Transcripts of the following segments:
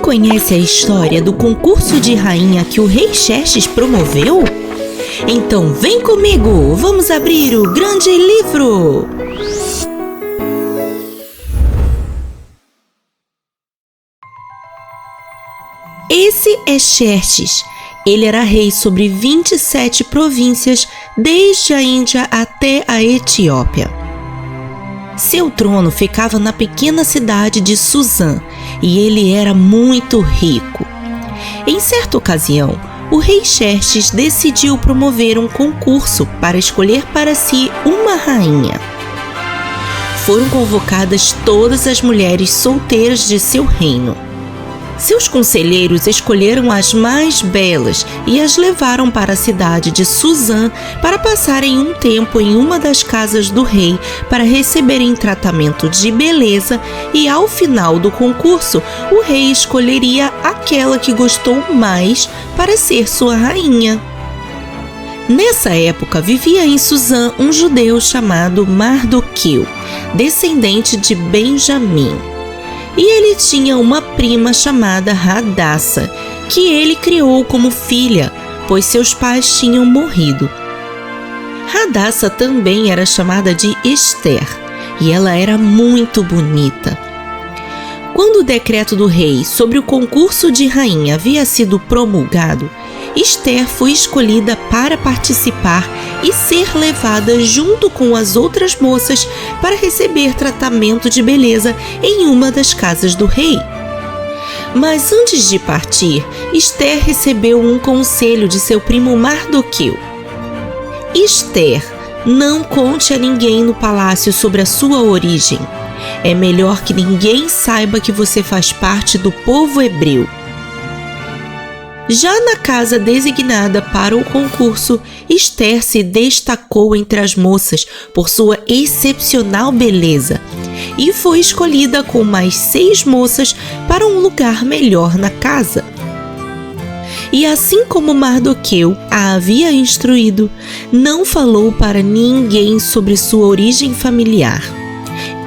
conhece a história do concurso de rainha que o rei Xerxes promoveu? Então vem comigo, vamos abrir o grande livro! Esse é Xerxes. Ele era rei sobre 27 províncias, desde a Índia até a Etiópia. Seu trono ficava na pequena cidade de Suzã e ele era muito rico. Em certa ocasião, o rei Xerxes decidiu promover um concurso para escolher para si uma rainha. Foram convocadas todas as mulheres solteiras de seu reino. Seus conselheiros escolheram as mais belas e as levaram para a cidade de Suzã para passarem um tempo em uma das casas do rei para receberem tratamento de beleza e, ao final do concurso, o rei escolheria aquela que gostou mais para ser sua rainha. Nessa época, vivia em Suzã um judeu chamado Mardoqueu, descendente de Benjamim. E ele tinha uma prima chamada Hadassa, que ele criou como filha, pois seus pais tinham morrido. Hadassa também era chamada de Ester, e ela era muito bonita. Quando o decreto do rei sobre o concurso de rainha havia sido promulgado, Ester foi escolhida para participar e ser levada junto com as outras moças para receber tratamento de beleza em uma das casas do rei. Mas antes de partir, Ester recebeu um conselho de seu primo Mardoqueu. Ester, não conte a ninguém no palácio sobre a sua origem. É melhor que ninguém saiba que você faz parte do povo hebreu. Já na casa designada para o concurso, Ester se destacou entre as moças por sua excepcional beleza e foi escolhida com mais 6 moças para um lugar melhor na casa. E assim como Mardoqueu a havia instruído, não falou para ninguém sobre sua origem familiar.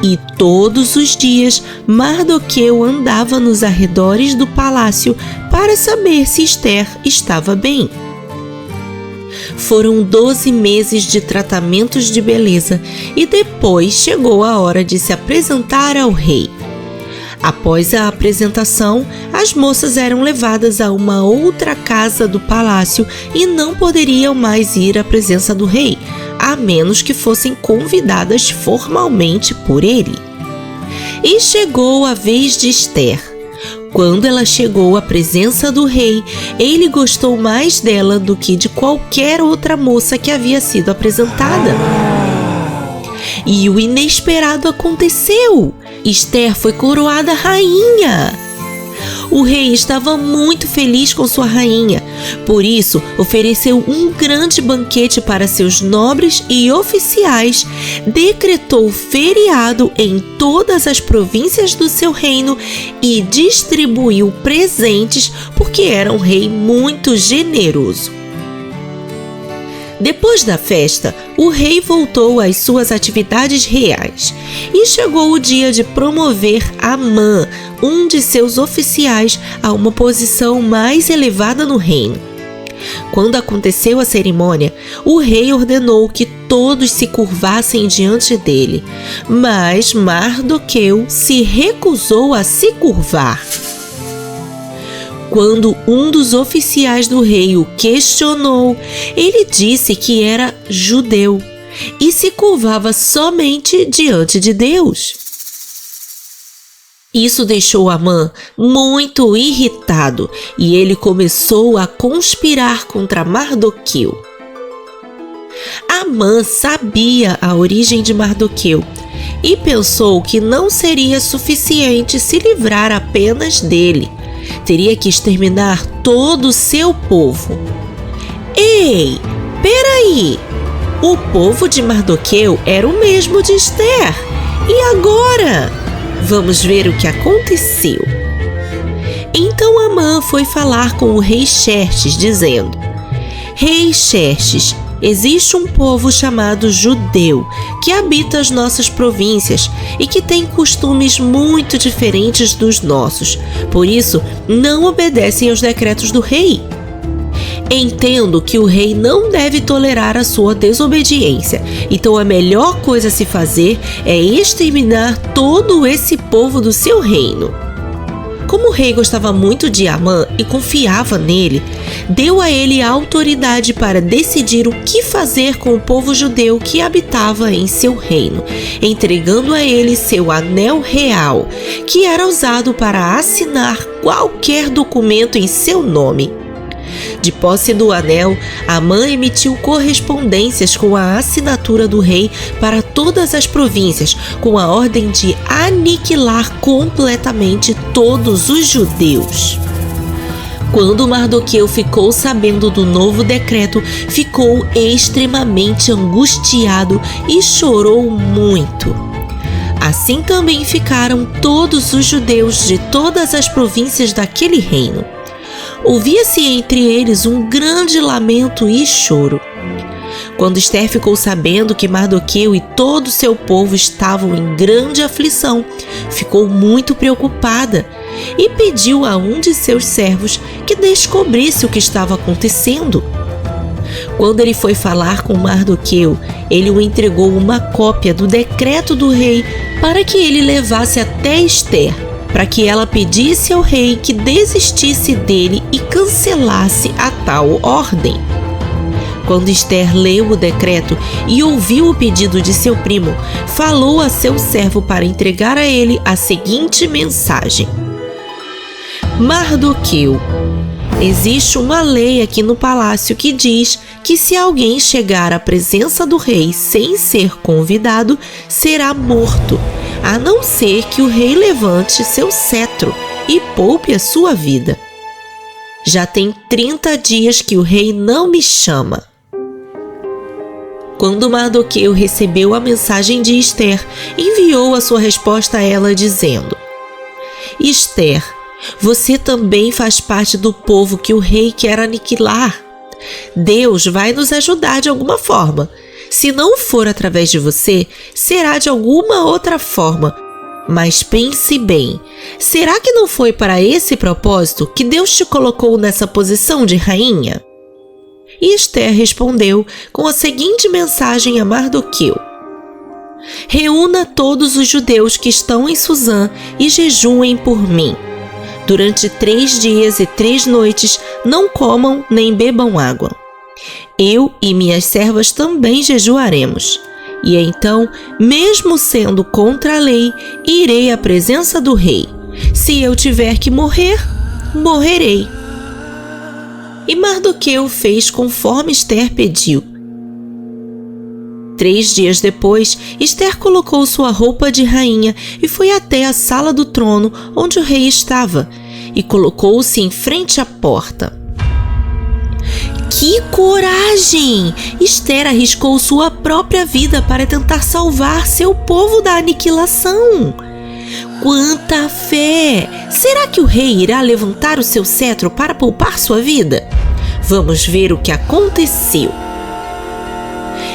E todos os dias Mardoqueu andava nos arredores do palácio para saber se Ester estava bem. Foram 12 meses de tratamentos de beleza e depois chegou a hora de se apresentar ao rei. Após a apresentação, as moças eram levadas a uma outra casa do palácio e não poderiam mais ir à presença do rei, a menos que fossem convidadas formalmente por ele. E chegou a vez de Ester. Quando ela chegou à presença do rei, ele gostou mais dela do que de qualquer outra moça que havia sido apresentada. E o inesperado aconteceu. Ester foi coroada rainha. O rei estava muito feliz com sua rainha, por isso ofereceu um grande banquete para seus nobres e oficiais, decretou feriado em todas as províncias do seu reino e distribuiu presentes porque era um rei muito generoso. Depois da festa, o rei voltou às suas atividades reais e chegou o dia de promover Amã, um de seus oficiais, a uma posição mais elevada no reino. Quando aconteceu a cerimônia, o rei ordenou que todos se curvassem diante dele, mas Mardoqueu se recusou a se curvar. Quando um dos oficiais do rei o questionou, ele disse que era judeu e se curvava somente diante de Deus. Isso deixou Amã muito irritado e ele começou a conspirar contra Mardoqueu. Amã sabia a origem de Mardoqueu e pensou que não seria suficiente se livrar apenas dele. Teria que exterminar todo o seu povo. Ei, peraí! O povo de Mardoqueu era o mesmo de Ester. E agora? Vamos ver o que aconteceu. Então Amã foi falar com o rei Xerxes, dizendo: Rei Xerxes, Existe um povo chamado judeu que habita as nossas províncias e que tem costumes muito diferentes dos nossos. Por isso, não obedecem aos decretos do rei. Entendo que o rei não deve tolerar a sua desobediência, então a melhor coisa a se fazer é exterminar todo esse povo do seu reino. Como o rei gostava muito de Amã e confiava nele, deu a ele a autoridade para decidir o que fazer com o povo judeu que habitava em seu reino, entregando a ele seu anel real, que era usado para assinar qualquer documento em seu nome. De posse do anel, Amã emitiu correspondências com a assinatura do rei para todas as províncias, com a ordem de aniquilar completamente todos os judeus. Quando Mardoqueu ficou sabendo do novo decreto, ficou extremamente angustiado e chorou muito. Assim também ficaram todos os judeus de todas as províncias daquele reino. Ouvia-se entre eles um grande lamento e choro. Quando Ester ficou sabendo que Mardoqueu e todo o seu povo estavam em grande aflição, ficou muito preocupada e pediu a um de seus servos que descobrisse o que estava acontecendo. Quando ele foi falar com Mardoqueu, ele o entregou uma cópia do decreto do rei para que ele levasse até Ester, para que ela pedisse ao rei que desistisse dele e cancelasse a tal ordem. Quando Ester leu o decreto e ouviu o pedido de seu primo, falou a seu servo para entregar a ele a seguinte mensagem: Mardoqueu, existe uma lei aqui no palácio que diz que se alguém chegar à presença do rei sem ser convidado, será morto, a não ser que o rei levante seu cetro e poupe a sua vida. Já tem 30 dias que o rei não me chama. Quando Mardoqueu recebeu a mensagem de Ester, enviou a sua resposta a ela dizendo: Ester, você também faz parte do povo que o rei quer aniquilar. Deus vai nos ajudar de alguma forma. Se não for através de você, será de alguma outra forma. Mas pense bem, será que não foi para esse propósito que Deus te colocou nessa posição de rainha? E Ester respondeu com a seguinte mensagem a Mardoqueu: Reúna todos os judeus que estão em Suzã e jejuem por mim. Durante 3 dias e 3 noites não comam nem bebam água. Eu e minhas servas também jejuaremos. E então, mesmo sendo contra a lei, irei à presença do rei. Se eu tiver que morrer, morrerei. E Mardoqueu fez conforme Ester pediu. 3 dias depois, Ester colocou sua roupa de rainha e foi até a sala do trono onde o rei estava, e colocou-se em frente à porta. Que coragem! Ester arriscou sua própria vida para tentar salvar seu povo da aniquilação. Quanta fé! Será que o rei irá levantar o seu cetro para poupar sua vida? Vamos ver o que aconteceu.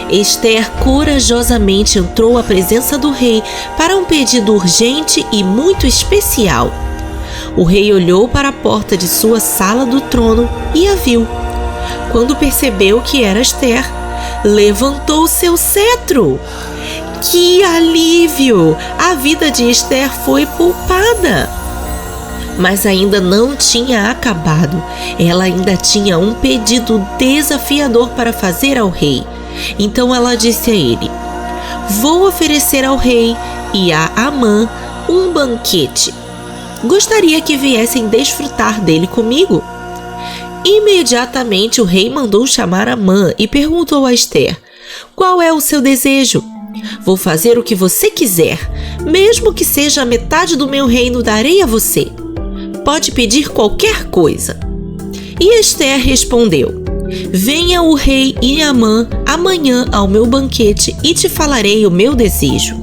Ester corajosamente entrou à presença do rei para um pedido urgente e muito especial. O rei olhou para a porta de sua sala do trono e a viu. Quando percebeu que era Ester, levantou seu cetro. Que alívio! A vida de Ester foi poupada. Mas ainda não tinha acabado. Ela ainda tinha um pedido desafiador para fazer ao rei. Então ela disse a ele: Vou oferecer ao rei e a Amã um banquete. Gostaria que viessem desfrutar dele comigo. Imediatamente o rei mandou chamar Amã e perguntou a Ester: Qual é o seu desejo? Vou fazer o que você quiser, mesmo que seja a metade do meu reino darei a você. Pode pedir qualquer coisa. E Ester respondeu: Venha o rei e Amã amanhã ao meu banquete e te falarei o meu desejo.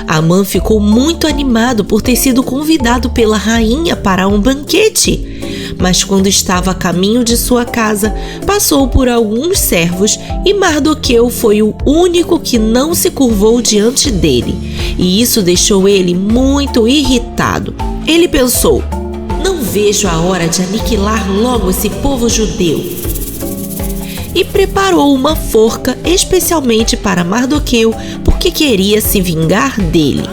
Amã ficou muito animado por ter sido convidado pela rainha para um banquete. Mas quando estava a caminho de sua casa, passou por alguns servos e Mardoqueu foi o único que não se curvou diante dele. E isso deixou ele muito irritado. Ele pensou: não vejo a hora de aniquilar logo esse povo judeu. E preparou uma forca especialmente para Mardoqueu, porque queria se vingar dele.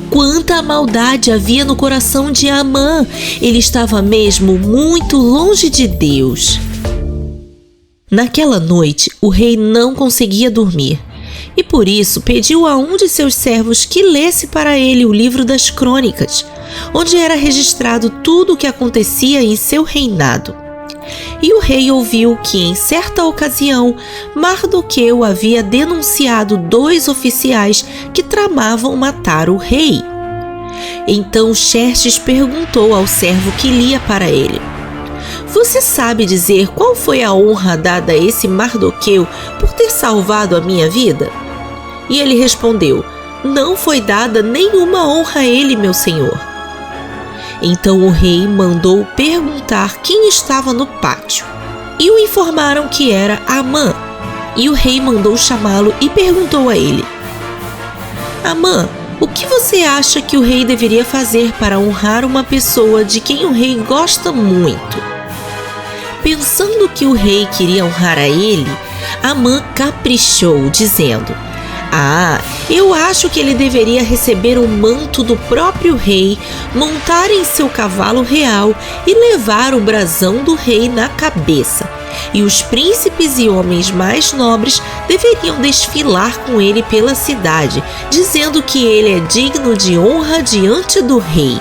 Quanta maldade havia no coração de Amã! Ele estava mesmo muito longe de Deus. Naquela noite, o rei não conseguia dormir, e por isso pediu a um de seus servos que lesse para ele o livro das crônicas, onde era registrado tudo o que acontecia em seu reinado. E o rei ouviu que, em certa ocasião, Mardoqueu havia denunciado 2 oficiais que tramavam matar o rei. Então Xerxes perguntou ao servo que lia para ele: você sabe dizer qual foi a honra dada a esse Mardoqueu por ter salvado a minha vida? E ele respondeu: não foi dada nenhuma honra a ele, meu senhor. Então o rei mandou perguntar quem estava no pátio, e o informaram que era Amã. E o rei mandou chamá-lo e perguntou a ele: Amã, o que você acha que o rei deveria fazer para honrar uma pessoa de quem o rei gosta muito? Pensando que o rei queria honrar a ele, Amã caprichou, dizendo: eu acho que ele deveria receber o manto do próprio rei, montar em seu cavalo real e levar o brasão do rei na cabeça. E os príncipes e homens mais nobres deveriam desfilar com ele pela cidade, dizendo que ele é digno de honra diante do rei.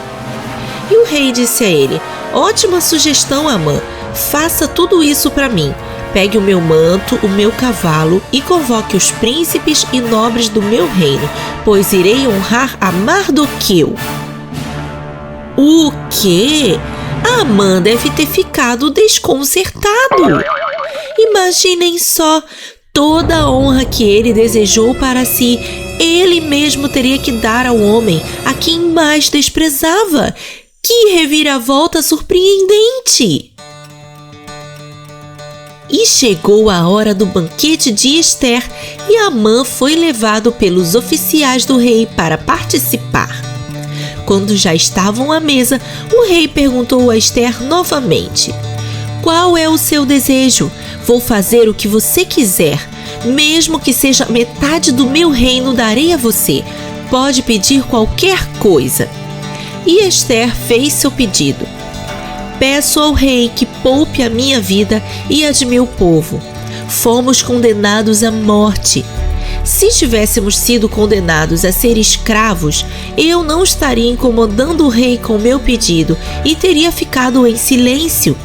E o rei disse a ele: ótima sugestão, Amã, faça tudo isso para mim. Pegue o meu manto, o meu cavalo e convoque os príncipes e nobres do meu reino, pois irei honrar a Mardoqueu. O quê? Amã deve ter ficado desconcertado. Imaginem só, toda a honra que ele desejou para si, ele mesmo teria que dar ao homem a quem mais desprezava. Que reviravolta surpreendente! E chegou a hora do banquete de Ester, e Amã foi levado pelos oficiais do rei para participar. Quando já estavam à mesa, o rei perguntou a Ester novamente: qual é o seu desejo? Vou fazer o que você quiser. Mesmo que seja metade do meu reino, darei a você. Pode pedir qualquer coisa. E Ester fez seu pedido. Peço ao rei que poupe a minha vida e a de meu povo. Fomos condenados à morte. Se tivéssemos sido condenados a ser escravos, eu não estaria incomodando o rei com meu pedido e teria ficado em silêncio.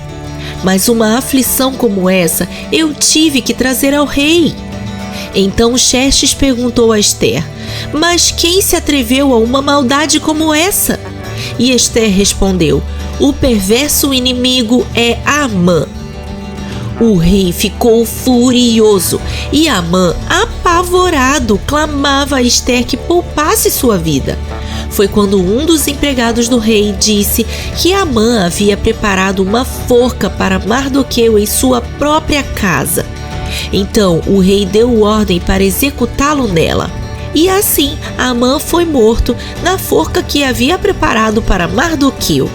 Mas uma aflição como essa eu tive que trazer ao rei. Então Xerxes perguntou a Ester: mas quem se atreveu a uma maldade como essa? E Ester respondeu: o perverso inimigo é Amã. O rei ficou furioso e Amã, apavorado, clamava a Ester que poupasse sua vida. Foi quando um dos empregados do rei disse que Amã havia preparado uma forca para Mardoqueu em sua própria casa. Então o rei deu ordem para executá-lo nela. E assim Amã foi morto na forca que havia preparado para Mardoqueu.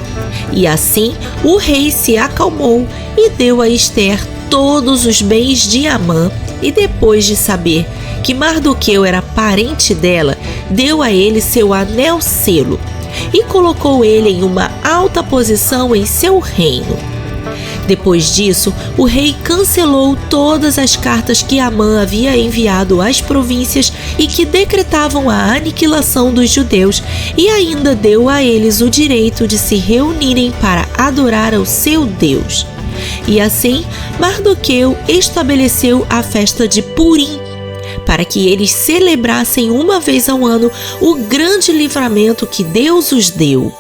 E assim o rei se acalmou e deu a Ester todos os bens de Amã, e depois de saber que Mardoqueu era parente dela, deu a ele seu anel-selo e colocou ele em uma alta posição em seu reino. Depois disso, o rei cancelou todas as cartas que Amã havia enviado às províncias e que decretavam a aniquilação dos judeus, e ainda deu a eles o direito de se reunirem para adorar ao seu Deus. E assim, Mardoqueu estabeleceu a festa de Purim, para que eles celebrassem uma vez ao ano o grande livramento que Deus os deu.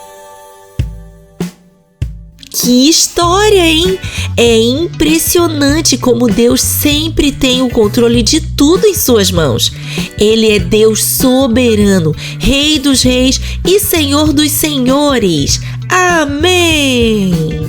Que história, hein? É impressionante como Deus sempre tem o controle de tudo em suas mãos. Ele é Deus soberano, Rei dos reis e Senhor dos senhores. Amém!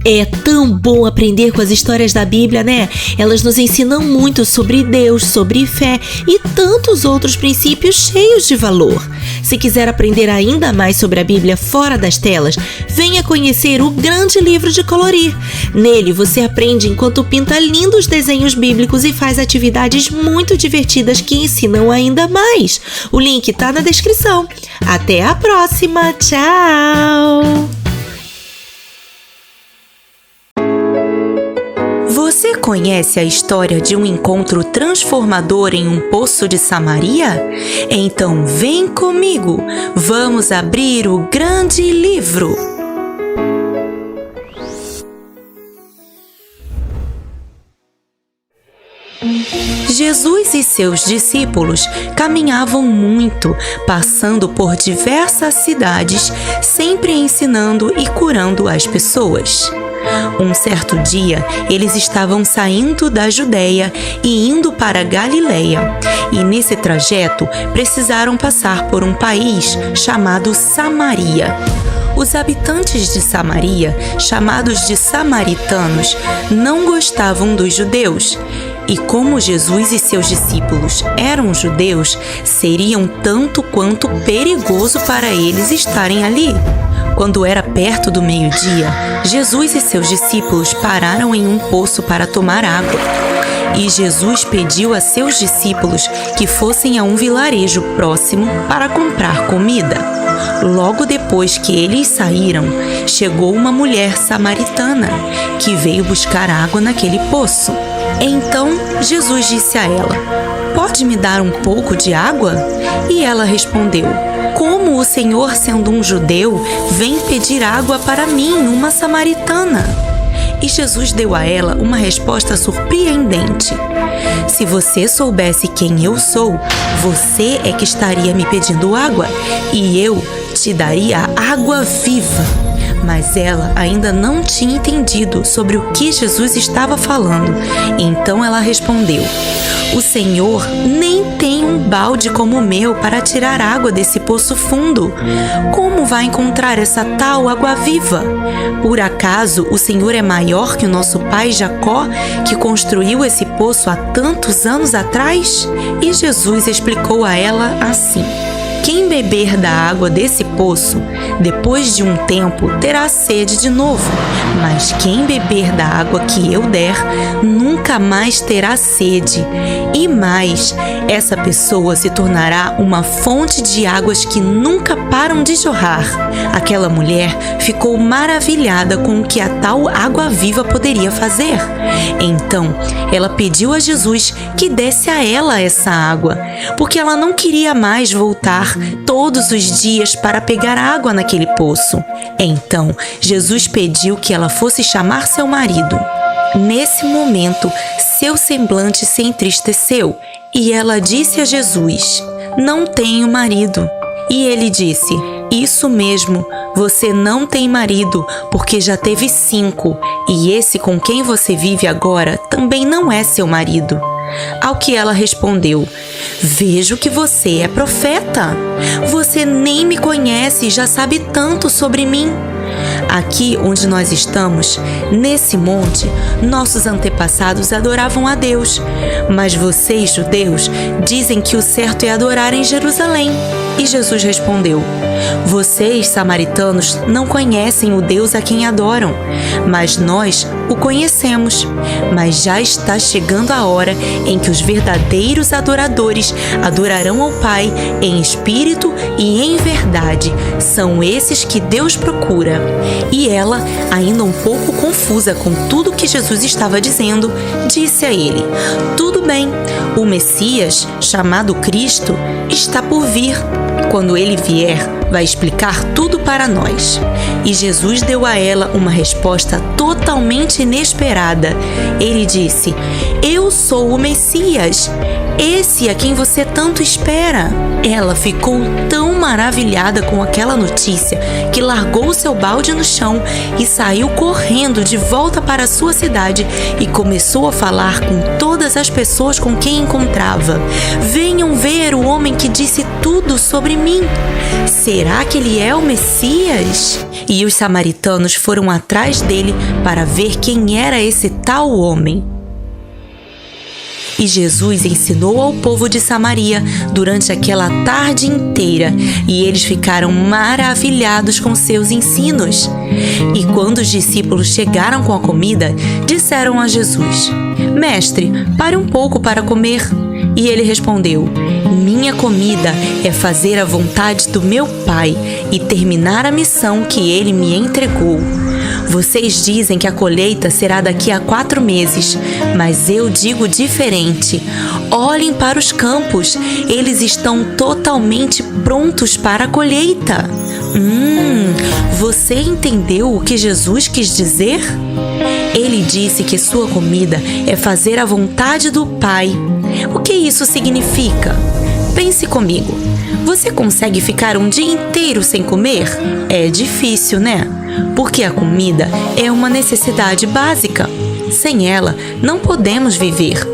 É tão bom aprender com as histórias da Bíblia, né? Elas nos ensinam muito sobre Deus, sobre fé e tantos outros princípios cheios de valor. Se quiser aprender ainda mais sobre a Bíblia fora das telas, venha conhecer o Grande Livro de Colorir. Nele você aprende enquanto pinta lindos desenhos bíblicos e faz atividades muito divertidas que ensinam ainda mais. O link tá na descrição. Até a próxima! Tchau! Você conhece a história de um encontro transformador em um poço de Samaria? Então vem comigo, vamos abrir o Grande Livro. Jesus e seus discípulos caminhavam muito, passando por diversas cidades, sempre ensinando e curando as pessoas. Um certo dia, eles estavam saindo da Judeia e indo para Galileia, e nesse trajeto precisaram passar por um país chamado Samaria. Os habitantes de Samaria, chamados de samaritanos, não gostavam dos judeus. E como Jesus e seus discípulos eram judeus, seriam tanto quanto perigoso para eles estarem ali. Quando era perto do meio-dia, Jesus e seus discípulos pararam em um poço para tomar água. E Jesus pediu a seus discípulos que fossem a um vilarejo próximo para comprar comida. Logo depois que eles saíram, chegou uma mulher samaritana que veio buscar água naquele poço. Então Jesus disse a ela: "Pode me dar um pouco de água?" E ela respondeu: "Como o Senhor, sendo um judeu, vem pedir água para mim, uma samaritana?" E Jesus deu a ela uma resposta surpreendente: "Se você soubesse quem eu sou, você é que estaria me pedindo água, e eu te daria água viva." Mas ela ainda não tinha entendido sobre o que Jesus estava falando. Então ela respondeu: "O Senhor nem tem um balde como o meu para tirar água desse poço fundo. Como vai encontrar essa tal água viva? Por acaso o Senhor é maior que o nosso pai Jacó, que construiu esse poço há tantos anos atrás?" E Jesus explicou a ela assim: "Quem beber da água desse poço, depois de um tempo terá sede de novo, mas quem beber da água que eu der, nunca mais terá sede. E mais, essa pessoa se tornará uma fonte de águas que nunca param de jorrar." Aquela mulher ficou maravilhada com o que a tal água viva poderia fazer. Então, ela pediu a Jesus que desse a ela essa água, porque ela não queria mais voltar todos os dias para pegar água naquele poço. Então, Jesus pediu que ela fosse chamar seu marido. Nesse momento, seu semblante se entristeceu e ela disse a Jesus: "Não tenho marido." E ele disse: "Isso mesmo, você não tem marido, porque já teve 5, e esse com quem você vive agora também não é seu marido." Ao que ela respondeu: "Vejo que você é profeta. Você nem me conhece e já sabe tanto sobre mim. Aqui onde nós estamos, nesse monte, nossos antepassados adoravam a Deus, mas vocês, judeus, dizem que o certo é adorar em Jerusalém." E Jesus respondeu: "Vocês, samaritanos, não conhecem o Deus a quem adoram, mas nós o conhecemos. Mas já está chegando a hora em que os verdadeiros adoradores adorarão ao Pai em espírito e em verdade. São esses que Deus procura." E ela, ainda um pouco confusa com tudo que Jesus estava dizendo, disse a ele: "Tudo bem, o Messias, chamado Cristo, está por vir. Quando ele vier, vai explicar tudo para nós." E Jesus deu a ela uma resposta totalmente inesperada. Ele disse: "Eu sou o Messias, esse a quem você tanto espera." Ela ficou tão maravilhada com aquela notícia que largou seu balde no chão e saiu correndo de volta para a sua cidade e começou a falar com todas as pessoas com quem encontrava. Venham ver o homem que disse tudo sobre mim. Será que ele é o Messias? E os samaritanos foram atrás dele para ver quem era esse tal homem. E Jesus ensinou ao povo de Samaria durante aquela tarde inteira, e eles ficaram maravilhados com seus ensinos. E quando os discípulos chegaram com a comida, disseram a Jesus: Mestre, pare um pouco para comer. E ele respondeu: Minha comida é fazer a vontade do meu Pai e terminar a missão que ele me entregou. Vocês dizem que a colheita será daqui a 4 meses, mas eu digo diferente. Olhem para os campos, eles estão totalmente prontos para a colheita. Você entendeu o que Jesus quis dizer? Ele disse que sua comida é fazer a vontade do Pai. O que isso significa? Pense comigo. Você consegue ficar um dia inteiro sem comer? É difícil, né? Porque a comida é uma necessidade básica. Sem ela, não podemos viver.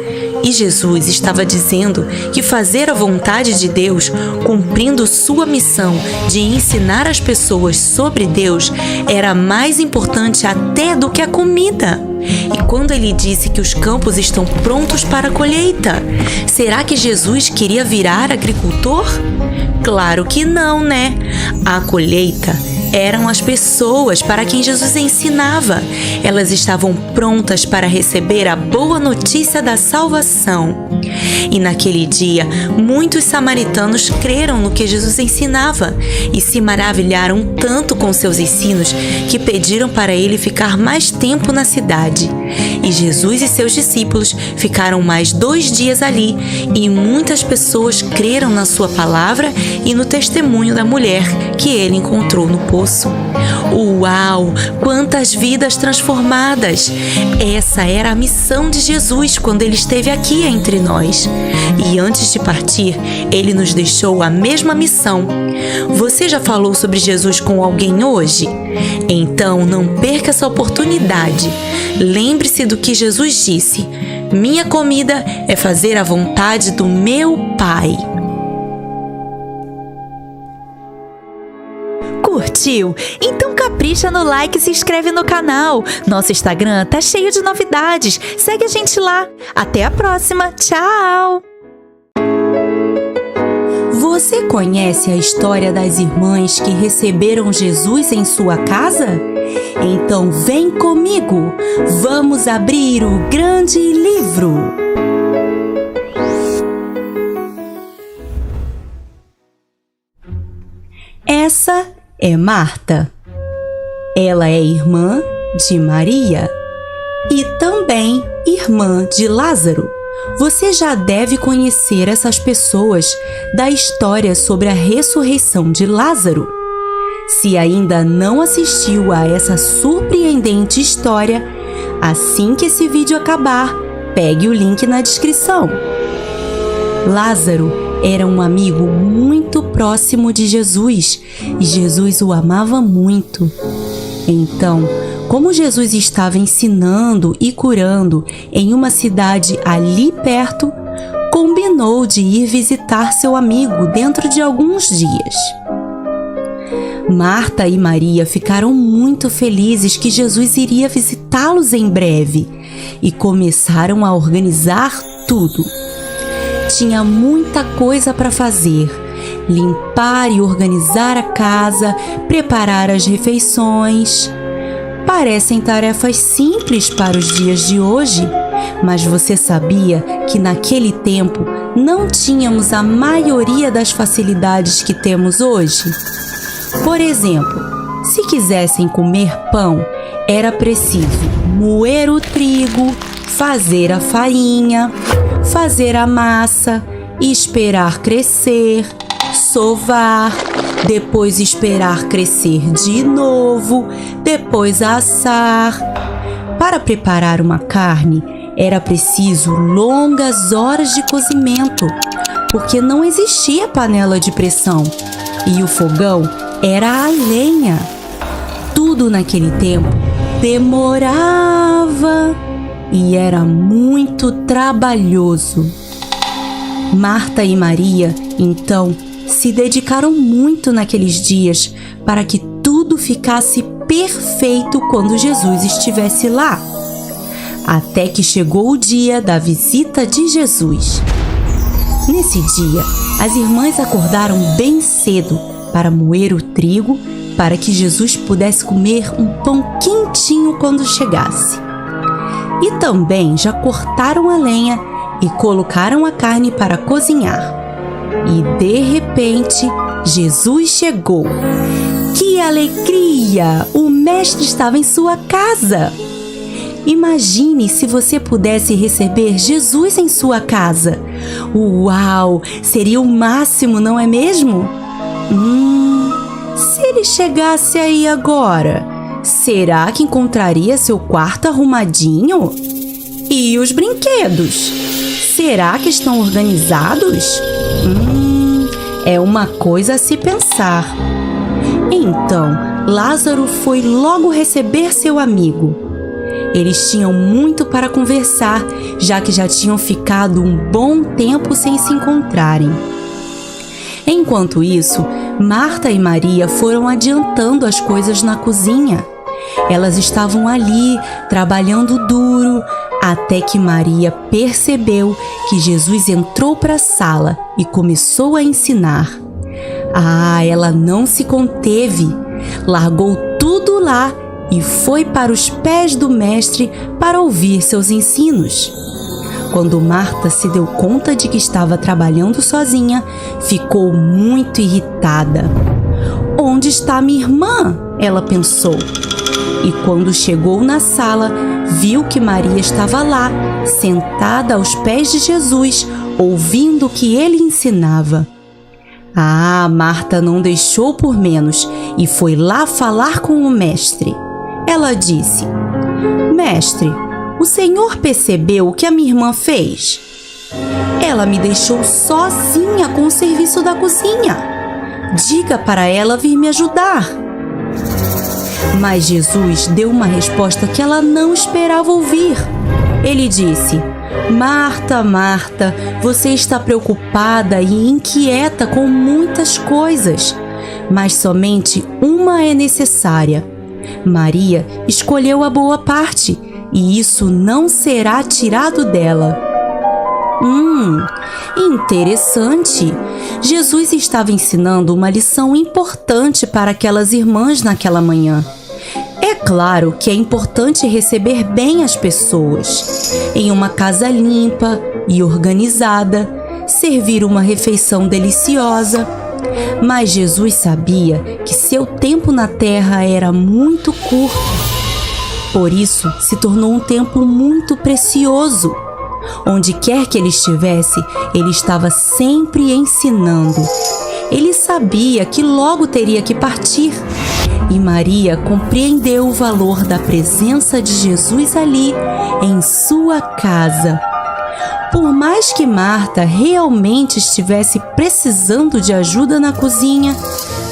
E Jesus estava dizendo que fazer a vontade de Deus, cumprindo sua missão de ensinar as pessoas sobre Deus, era mais importante até do que a comida. E quando ele disse que os campos estão prontos para a colheita, será que Jesus queria virar agricultor? Claro que não, né? A colheita eram as pessoas para quem Jesus ensinava. Elas estavam prontas para receber a boa notícia da salvação. E naquele dia, muitos samaritanos creram no que Jesus ensinava e se maravilharam tanto com seus ensinos que pediram para ele ficar mais tempo na cidade. E Jesus e seus discípulos ficaram mais 2 dias ali, e muitas pessoas creram na sua palavra e no testemunho da mulher que ele encontrou no poço. Uau! Quantas vidas transformadas! Essa era a missão de Jesus quando ele esteve aqui entre nós. E antes de partir, ele nos deixou a mesma missão. Você já falou sobre Jesus com alguém hoje? Então não perca essa oportunidade. Lembre-se do que Jesus disse: Minha comida é fazer a vontade do meu Pai. Curtiu? Então capricha no like e se inscreve no canal. Nosso Instagram tá cheio de novidades. Segue a gente lá. Até a próxima. Tchau! Você conhece a história das irmãs que receberam Jesus em sua casa? Então vem comigo. Vamos abrir o grande livro. Essa é Marta. Ela é irmã de Maria e também irmã de Lázaro. Você já deve conhecer essas pessoas da história sobre a ressurreição de Lázaro. Se ainda não assistiu a essa surpreendente história, assim que esse vídeo acabar, pegue o link na descrição. Lázaro era um amigo muito próximo de Jesus e Jesus o amava muito. Então, como Jesus estava ensinando e curando em uma cidade ali perto, combinou de ir visitar seu amigo dentro de alguns dias. Marta e Maria ficaram muito felizes que Jesus iria visitá-los em breve e começaram a organizar tudo. Tinha muita coisa para fazer: limpar e organizar a casa, preparar as refeições. Parecem tarefas simples para os dias de hoje, mas você sabia que naquele tempo não tínhamos a maioria das facilidades que temos hoje? Por exemplo, se quisessem comer pão, era preciso moer o trigo, fazer a farinha, fazer a massa, esperar crescer, sovar, depois esperar crescer de novo, depois assar. Para preparar uma carne, era preciso longas horas de cozimento, porque não existia panela de pressão e o fogão era a lenha. tudo naquele tempo demorava e era muito trabalhoso. Marta e Maria, então, se dedicaram muito naqueles dias para que tudo ficasse perfeito quando Jesus estivesse lá. Até que chegou o dia da visita de Jesus. Nesse dia, as irmãs acordaram bem cedo para moer o trigo para que Jesus pudesse comer um pão quentinho quando chegasse. E também já cortaram a lenha e colocaram a carne para cozinhar. E de repente, Jesus chegou. Que alegria! O Mestre estava em sua casa! Imagine se você pudesse receber Jesus em sua casa. Uau! Seria o máximo, não é mesmo? Se ele chegasse aí agora, será que encontraria seu quarto arrumadinho? E os brinquedos? Será que estão organizados? É uma coisa a se pensar. Então, Lázaro foi logo receber seu amigo. Eles tinham muito para conversar, já que já tinham ficado um bom tempo sem se encontrarem. Enquanto isso, Marta e Maria foram adiantando as coisas na cozinha. Elas estavam ali, trabalhando duro, até que Maria percebeu que Jesus entrou para a sala e começou a ensinar. Ela não se conteve, largou tudo lá e foi para os pés do Mestre para ouvir seus ensinos. Quando Marta se deu conta de que estava trabalhando sozinha, ficou muito irritada. Onde está minha irmã? Ela pensou. E quando chegou na sala, viu que Maria estava lá, sentada aos pés de Jesus, ouvindo o que ele ensinava. Marta não deixou por menos e foi lá falar com o Mestre. Ela disse: Mestre, o senhor percebeu o que a minha irmã fez? Ela me deixou sozinha com o serviço da cozinha. Diga para ela vir me ajudar. Mas Jesus deu uma resposta que ela não esperava ouvir. Ele disse: Marta, Marta, você está preocupada e inquieta com muitas coisas, mas somente uma é necessária. Maria escolheu a boa parte, e isso não será tirado dela. Interessante! Jesus estava ensinando uma lição importante para aquelas irmãs naquela manhã. É claro que é importante receber bem as pessoas, em uma casa limpa e organizada, servir uma refeição deliciosa. Mas Jesus sabia que seu tempo na terra era muito curto. Por isso, se tornou um tempo muito precioso. Onde quer que ele estivesse, ele estava sempre ensinando. Ele sabia que logo teria que partir. E Maria compreendeu o valor da presença de Jesus ali, em sua casa. Por mais que Marta realmente estivesse precisando de ajuda na cozinha,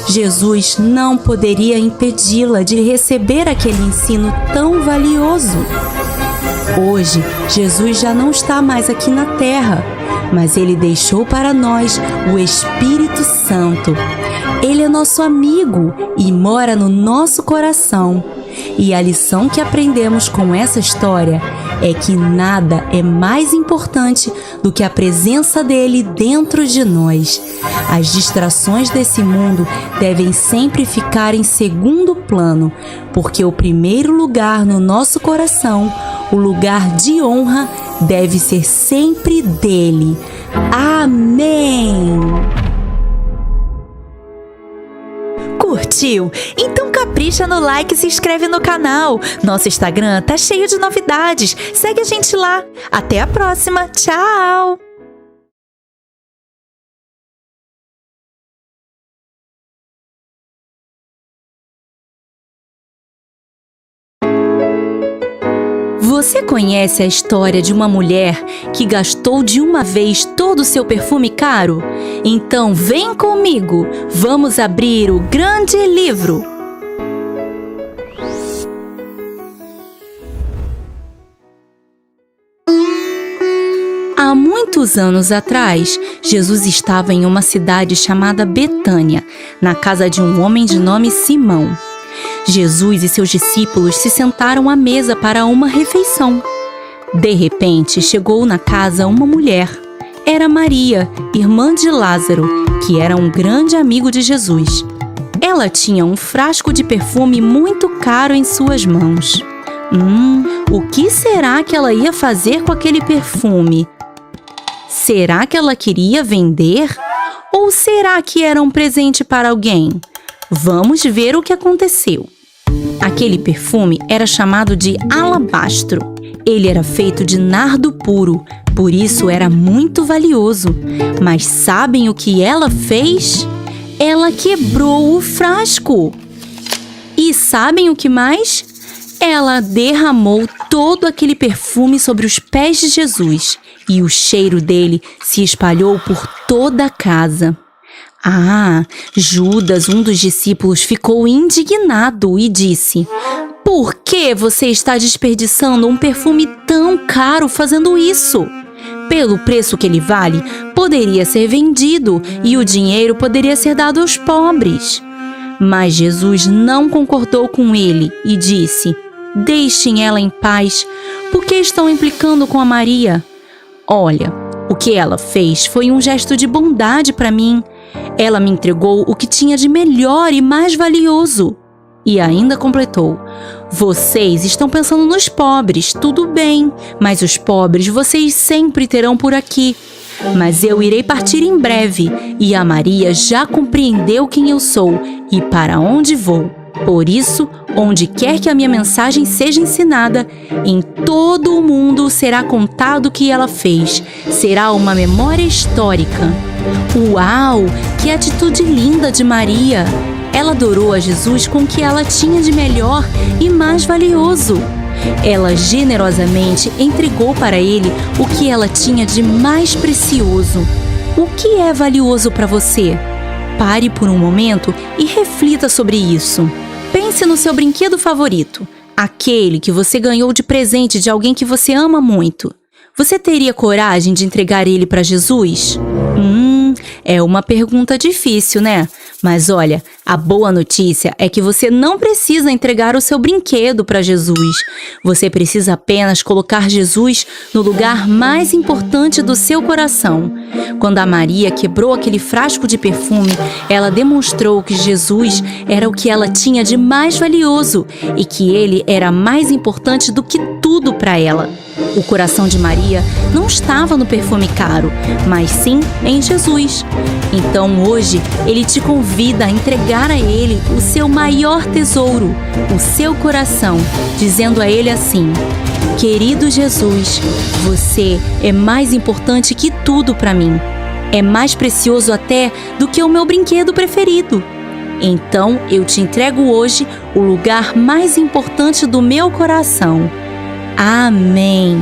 Jesus não poderia impedi-la de receber aquele ensino tão valioso. Hoje, Jesus já não está mais aqui na terra, mas ele deixou para nós o Espírito Santo. Ele é nosso amigo e mora no nosso coração. E a lição que aprendemos com essa história é que nada é mais importante do que a presença dele dentro de nós. As distrações desse mundo devem sempre ficar em segundo plano, porque o primeiro lugar no nosso coração, o lugar de honra, deve ser sempre dele. Amém! Curtiu? Então capricha no like e se inscreve no canal. Nosso Instagram tá cheio de novidades. Segue a gente lá. Até a próxima. Tchau! Você conhece a história de uma mulher que gastou de uma vez todo o seu perfume caro? Então vem comigo, vamos abrir o grande livro. Muitos anos atrás, Jesus estava em uma cidade chamada Betânia, na casa de um homem de nome Simão. Jesus e seus discípulos se sentaram à mesa para uma refeição. De repente, chegou na casa uma mulher. Era Maria, irmã de Lázaro, que era um grande amigo de Jesus. Ela tinha um frasco de perfume muito caro em suas mãos. O que será que ela ia fazer com aquele perfume? Será que ela queria vender? Ou será que era um presente para alguém? Vamos ver o que aconteceu. Aquele perfume era chamado de alabastro. Ele era feito de nardo puro, por isso era muito valioso. Mas sabem o que ela fez? Ela quebrou o frasco. E sabem o que mais? Ela derramou todo aquele perfume sobre os pés de Jesus e o cheiro dele se espalhou por toda a casa. Judas, um dos discípulos, ficou indignado e disse: "Por que você está desperdiçando um perfume tão caro fazendo isso? Pelo preço que ele vale, poderia ser vendido e o dinheiro poderia ser dado aos pobres." Mas Jesus não concordou com ele e disse: "Deixem ela em paz, porque estão implicando com a Maria. Olha, o que ela fez foi um gesto de bondade para mim. Ela me entregou o que tinha de melhor e mais valioso." E ainda completou: "Vocês estão pensando nos pobres, tudo bem, mas os pobres vocês sempre terão por aqui. Mas eu irei partir em breve, e a Maria já compreendeu quem eu sou e para onde vou. Por isso, onde quer que a minha mensagem seja ensinada, em todo o mundo será contado o que ela fez. Será uma memória histórica." Uau! Que atitude linda de Maria! Ela adorou a Jesus com o que ela tinha de melhor e mais valioso. Ela generosamente entregou para ele o que ela tinha de mais precioso. O que é valioso para você? Pare por um momento e reflita sobre isso. Pense no seu brinquedo favorito, aquele que você ganhou de presente de alguém que você ama muito. Você teria coragem de entregar ele para Jesus? É uma pergunta difícil, né? Mas olha, a boa notícia é que você não precisa entregar o seu brinquedo para Jesus. Você precisa apenas colocar Jesus no lugar mais importante do seu coração. Quando a Maria quebrou aquele frasco de perfume, ela demonstrou que Jesus era o que ela tinha de mais valioso e que ele era mais importante do que tudo para ela. O coração de Maria não estava no perfume caro, mas sim em Jesus. Então hoje ele te convida a entregar a ele o seu maior tesouro, o seu coração, dizendo a ele assim: "Querido Jesus, você é mais importante que tudo para mim. É mais precioso até do que o meu brinquedo preferido. Então eu te entrego hoje o lugar mais importante do meu coração. Amém."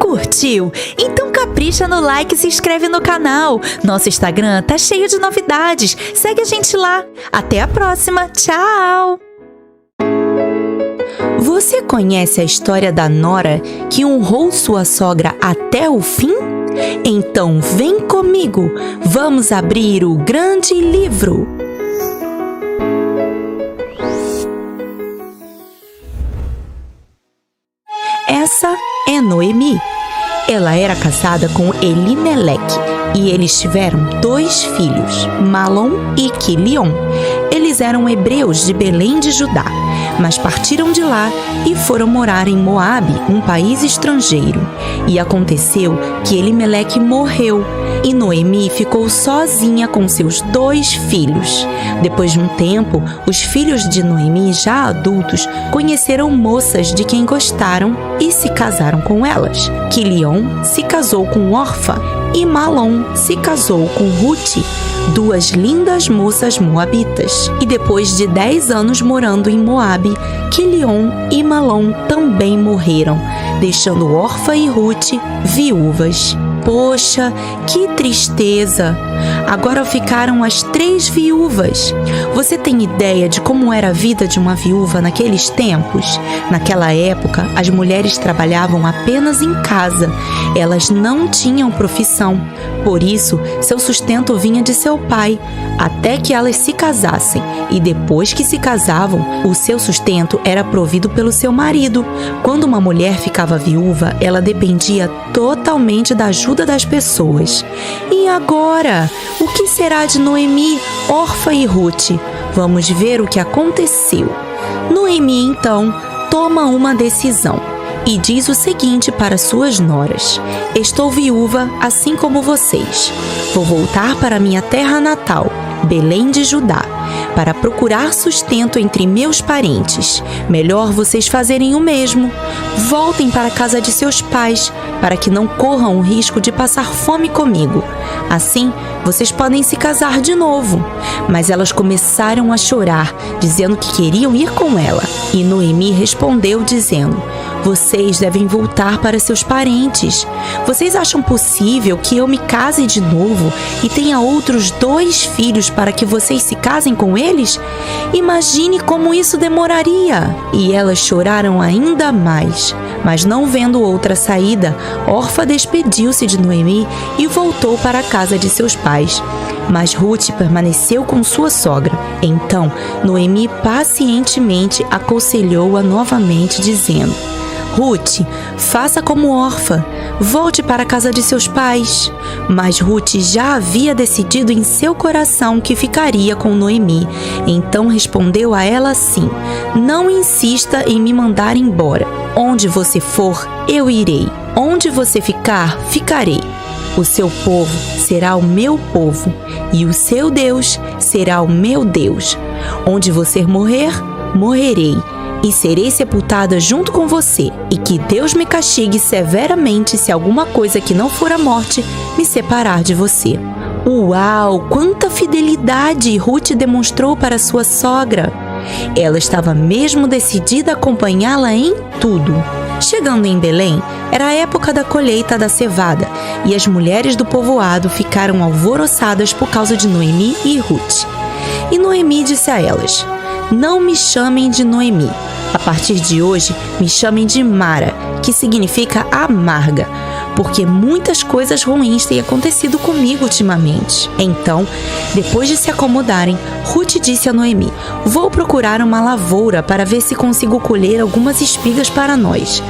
Curtiu? Então capricha no like e se inscreve no canal. Nosso Instagram tá cheio de novidades. Segue a gente lá. Até a próxima. Tchau! Você conhece a história da nora que honrou sua sogra até o fim? Então vem comigo, vamos abrir o grande livro. Essa é Noemi. Ela era casada com Elimeleque e eles tiveram 2 filhos, Malom e Quilion. Eles eram hebreus de Belém de Judá, mas partiram de lá e foram morar em Moabe, um país estrangeiro. E aconteceu que Elimeleque morreu e Noemi ficou sozinha com seus 2 filhos. Depois de um tempo, os filhos de Noemi, já adultos, conheceram moças de quem gostaram e se casaram com elas. Quilion se casou com Orfa e Malom se casou com Rute, 2 lindas moças moabitas. E depois de 10 anos morando em Moabe, Quilion e Malom também morreram, deixando Orfa e Rute viúvas. Poxa, que tristeza! Agora ficaram as 3 viúvas. Você tem ideia de como era a vida de uma viúva naqueles tempos? Naquela época, as mulheres trabalhavam apenas em casa. Elas não tinham profissão. Por isso, seu sustento vinha de seu pai, até que elas se casassem. E depois que se casavam, o seu sustento era provido pelo seu marido. Quando uma mulher ficava viúva, ela dependia totalmente da ajuda das pessoas. E agora? O que será de Noemi, Orfa e Ruth? Vamos ver o que aconteceu. Noemi, então, toma uma decisão e diz o seguinte para suas noras: estou viúva, assim como vocês. Vou voltar para minha terra natal, Belém de Judá, para procurar sustento entre meus parentes. Melhor vocês fazerem o mesmo. Voltem para a casa de seus pais, para que não corram o risco de passar fome comigo. Assim, vocês podem se casar de novo. Mas elas começaram a chorar, dizendo que queriam ir com ela. E Noemi respondeu dizendo: vocês devem voltar para seus parentes. Vocês acham possível que eu me case de novo e tenha outros 2 filhos para que vocês se casem com eles? Imagine como isso demoraria! E elas choraram ainda mais. Mas não vendo outra saída, Orfa despediu-se de Noemi e voltou para a casa de seus pais. Mas Ruth permaneceu com sua sogra. Então, Noemi pacientemente aconselhou-a novamente, dizendo: Ruth, faça como Orfa, volte para a casa de seus pais. Mas Ruth já havia decidido em seu coração que ficaria com Noemi. Então respondeu a ela assim: não insista em me mandar embora. Onde você for, eu irei. Onde você ficar, ficarei. O seu povo será o meu povo, e o seu Deus será o meu Deus. Onde você morrer, morrerei, e serei sepultada junto com você, e que Deus me castigue severamente se alguma coisa que não for a morte me separar de você. Uau, quanta fidelidade Ruth demonstrou para sua sogra! Ela estava mesmo decidida a acompanhá-la em tudo. Chegando em Belém, era a época da colheita da cevada, e as mulheres do povoado ficaram alvoroçadas por causa de Noemi e Ruth. E Noemi disse a elas: não me chamem de Noemi. A partir de hoje, me chamem de Mara, que significa amarga, porque muitas coisas ruins têm acontecido comigo ultimamente. Então, depois de se acomodarem, Ruth disse a Noemi: vou procurar uma lavoura para ver se consigo colher algumas espigas para nós.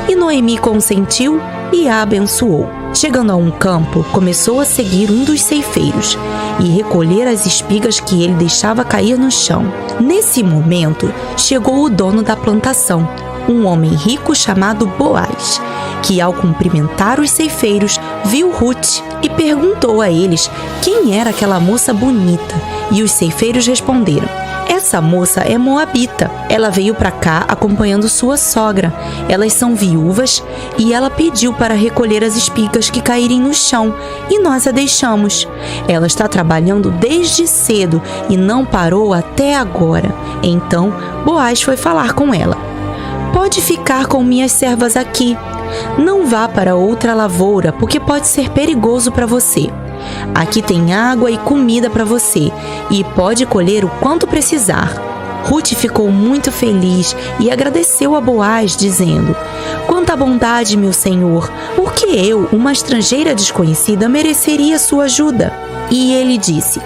E Noemi consentiu e a abençoou. Chegando a um campo, começou a seguir um dos ceifeiros e recolher as espigas que ele deixava cair no chão. Nesse momento, chegou o dono da plantação, um homem rico chamado Boaz, que ao cumprimentar os ceifeiros, viu Ruth e perguntou a eles quem era aquela moça bonita. E os ceifeiros responderam: essa moça é moabita. Ela veio para cá acompanhando sua sogra. Elas são viúvas e ela pediu para recolher as espigas que caírem no chão e nós a deixamos. Ela está trabalhando desde cedo e não parou até agora. Então Boaz foi falar com ela: pode ficar com minhas servas aqui. Não vá para outra lavoura, porque pode ser perigoso para você. Aqui tem água e comida para você, e pode colher o quanto precisar. Ruth ficou muito feliz e agradeceu a Boaz, dizendo: quanta bondade, meu senhor! Por que eu, uma estrangeira desconhecida, mereceria sua ajuda? E ele disse: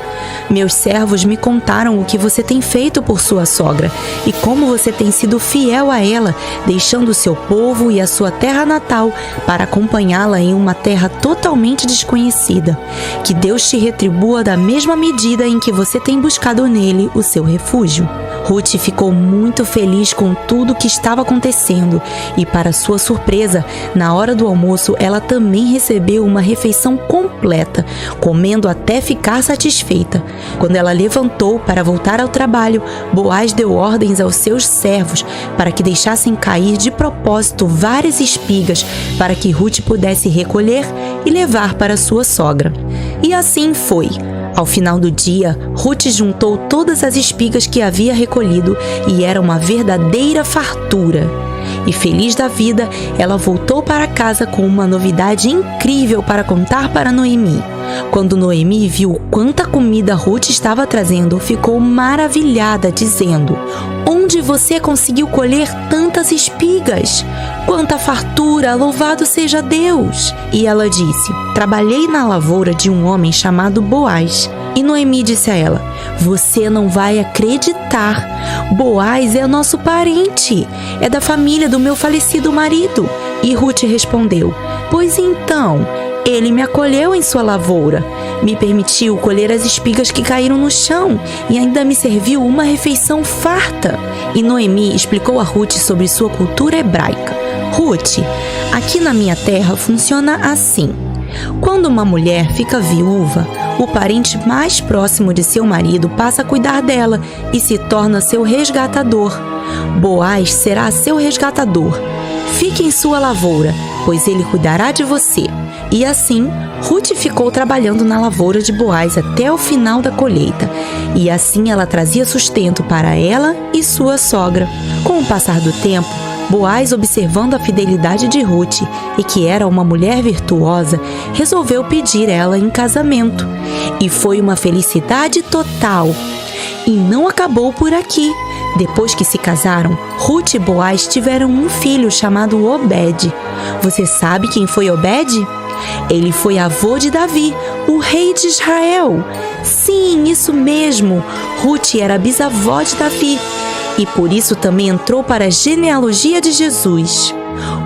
meus servos me contaram o que você tem feito por sua sogra e como você tem sido fiel a ela, deixando o seu povo e a sua terra natal para acompanhá-la em uma terra totalmente desconhecida. Que Deus te retribua da mesma medida em que você tem buscado nele o seu refúgio. Ruth ficou muito feliz com tudo o que estava acontecendo e, para sua surpresa, na hora do almoço ela também recebeu uma refeição completa, comendo até ficar satisfeita. Quando ela levantou para voltar ao trabalho, Boaz deu ordens aos seus servos para que deixassem cair de propósito várias espigas para que Ruth pudesse recolher e levar para sua sogra. E assim foi. Ao final do dia, Ruth juntou todas as espigas que havia recolhido e era uma verdadeira fartura. E feliz da vida, ela voltou para casa com uma novidade incrível para contar para Noemi. Quando Noemi viu quanta comida Ruth estava trazendo, ficou maravilhada, dizendo: "Onde você conseguiu colher tantas espigas? Quanta fartura, louvado seja Deus!" E ela disse: "Trabalhei na lavoura de um homem chamado Boaz." E Noemi disse a ela: "Você não vai acreditar. Boaz é nosso parente, é da família do meu falecido marido." E Ruth respondeu: "Pois então, ele me acolheu em sua lavoura, me permitiu colher as espigas que caíram no chão e ainda me serviu uma refeição farta." E Noemi explicou a Ruth sobre sua cultura hebraica. "Ruth, aqui na minha terra funciona assim. Quando uma mulher fica viúva, o parente mais próximo de seu marido passa a cuidar dela e se torna seu resgatador. Boaz será seu resgatador. Fique em sua lavoura, pois ele cuidará de você." E assim, Ruth ficou trabalhando na lavoura de Boaz até o final da colheita. E assim ela trazia sustento para ela e sua sogra. Com o passar do tempo, Boaz, observando a fidelidade de Ruth e que era uma mulher virtuosa, resolveu pedir ela em casamento. E foi uma felicidade total. E não acabou por aqui. Depois que se casaram, Ruth e Boaz tiveram um filho chamado Obed. Você sabe quem foi Obed? Ele foi avô de Davi, o rei de Israel. Sim, isso mesmo. Ruth era bisavó de Davi. E por isso também entrou para a genealogia de Jesus.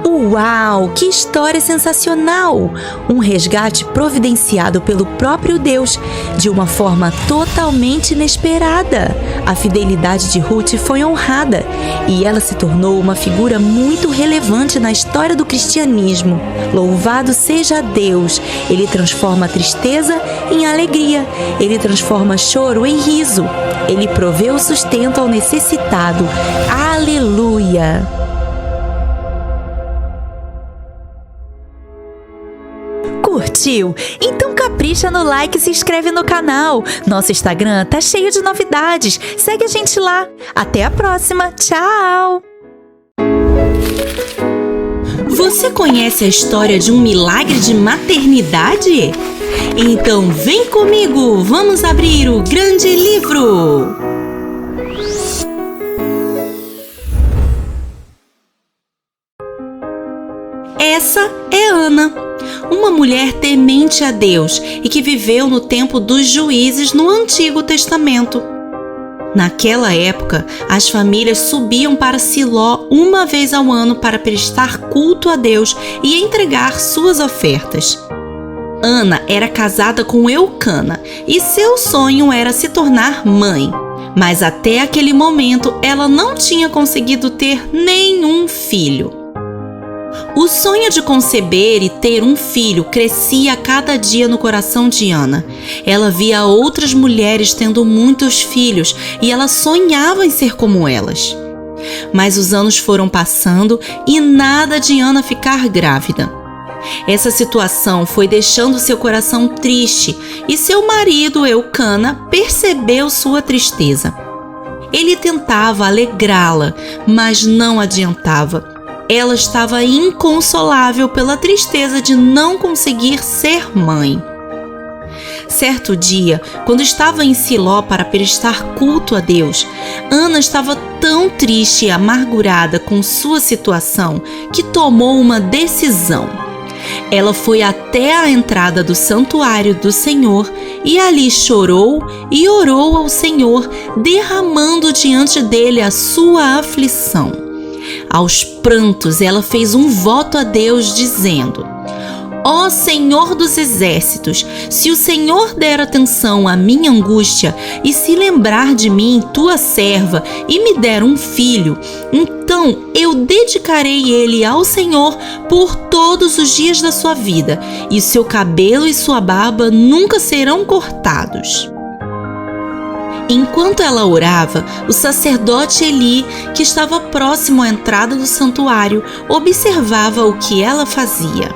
Uau, que história sensacional! Um resgate providenciado pelo próprio Deus, de uma forma totalmente inesperada. A fidelidade de Ruth foi honrada e ela se tornou uma figura muito relevante na história do cristianismo. Louvado seja Deus! Ele transforma a tristeza em alegria. Ele transforma choro em riso. Ele provê o sustento ao necessitado. Aleluia! Curtiu? Então capricha no like e se inscreve no canal. Nosso Instagram tá cheio de novidades. Segue a gente lá. Até a próxima. Tchau! Você conhece a história de um milagre de maternidade? Então vem comigo, vamos abrir o grande livro! Essa é Ana, uma mulher temente a Deus e que viveu no tempo dos juízes no Antigo Testamento. Naquela época, as famílias subiam para Siló uma vez ao ano para prestar culto a Deus e entregar suas ofertas. Ana era casada com Eucana e seu sonho era se tornar mãe, mas até aquele momento ela não tinha conseguido ter nenhum filho. O sonho de conceber e ter um filho crescia a cada dia no coração de Ana. Ela via outras mulheres tendo muitos filhos e ela sonhava em ser como elas. Mas os anos foram passando e nada de Ana ficar grávida. Essa situação foi deixando seu coração triste e seu marido, Eucana, percebeu sua tristeza. Ele tentava alegrá-la, mas não adiantava. Ela estava inconsolável pela tristeza de não conseguir ser mãe. Certo dia, quando estava em Siló para prestar culto a Deus, Ana estava tão triste e amargurada com sua situação que tomou uma decisão. Ela foi até a entrada do santuário do Senhor e ali chorou e orou ao Senhor, derramando diante dele a sua aflição. Aos prantos, ela fez um voto a Deus, dizendo: Ó Senhor dos exércitos, se o Senhor der atenção à minha angústia e se lembrar de mim, tua serva, e me der um filho, então eu dedicarei ele ao Senhor por todos os dias da sua vida, e seu cabelo e sua barba nunca serão cortados. Enquanto ela orava, o sacerdote Eli, que estava próximo à entrada do santuário, observava o que ela fazia.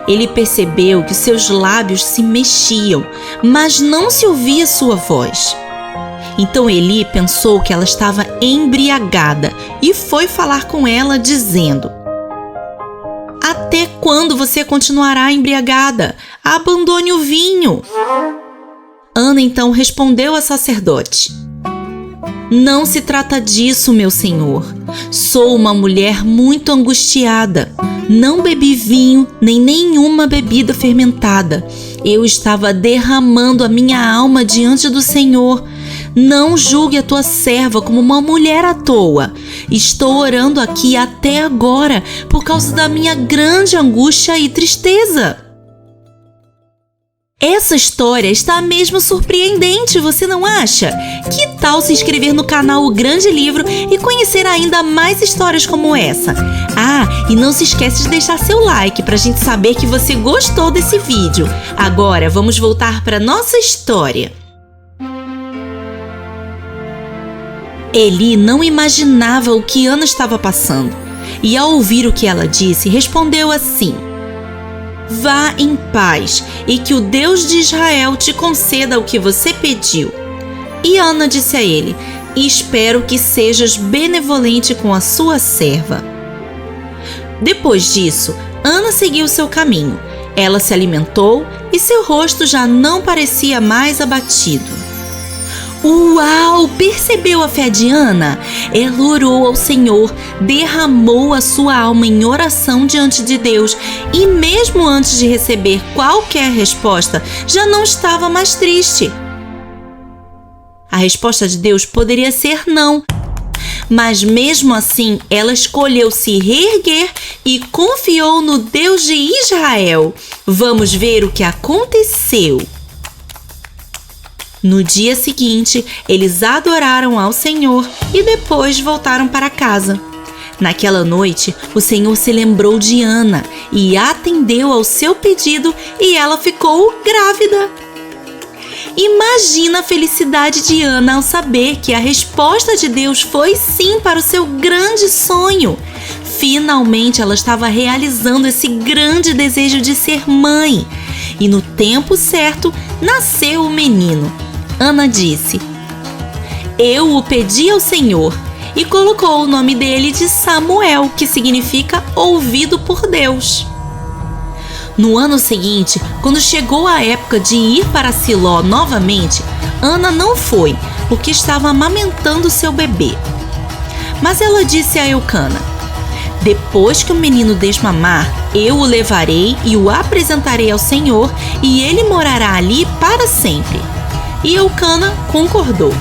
Ele percebeu que seus lábios se mexiam, mas não se ouvia sua voz. Então Eli pensou que ela estava embriagada e foi falar com ela, dizendo: até quando você continuará embriagada? Abandone o vinho. Ana então respondeu ao sacerdote: não se trata disso, meu senhor. Sou uma mulher muito angustiada. Não bebi vinho nem nenhuma bebida fermentada. Eu estava derramando a minha alma diante do Senhor. Não julgue a tua serva como uma mulher à toa. Estou orando aqui até agora por causa da minha grande angústia e tristeza. Essa história está mesmo surpreendente, você não acha? Que tal se inscrever no canal O Grande Livro e conhecer ainda mais histórias como essa? Ah, e não se esquece de deixar seu like para a gente saber que você gostou desse vídeo. Agora vamos voltar para nossa história. Eli não imaginava o que Ana estava passando e, ao ouvir o que ela disse, respondeu assim: vá em paz e que o Deus de Israel te conceda o que você pediu. E Ana disse a ele: espero que sejas benevolente com a sua serva. Depois disso, Ana seguiu seu caminho. Ela se alimentou e seu rosto já não parecia mais abatido. Uau! Percebeu a fé de Ana? Ela orou ao Senhor, derramou a sua alma em oração diante de Deus e mesmo antes de receber qualquer resposta, já não estava mais triste. A resposta de Deus poderia ser não, mas mesmo assim ela escolheu se reerguer e confiou no Deus de Israel. Vamos ver o que aconteceu. No dia seguinte, eles adoraram ao Senhor e depois voltaram para casa. Naquela noite, o Senhor se lembrou de Ana e atendeu ao seu pedido e ela ficou grávida. Imagina a felicidade de Ana ao saber que a resposta de Deus foi sim para o seu grande sonho. Finalmente ela estava realizando esse grande desejo de ser mãe. E no tempo certo, nasceu o menino. Ana disse: eu o pedi ao Senhor, e colocou o nome dele de Samuel, que significa ouvido por Deus. No ano seguinte, quando chegou a época de ir para Siló novamente, Ana não foi, porque estava amamentando seu bebê. Mas ela disse a Eucana: depois que o menino desmamar, eu o levarei e o apresentarei ao Senhor, e ele morará ali para sempre. E Eucana concordou.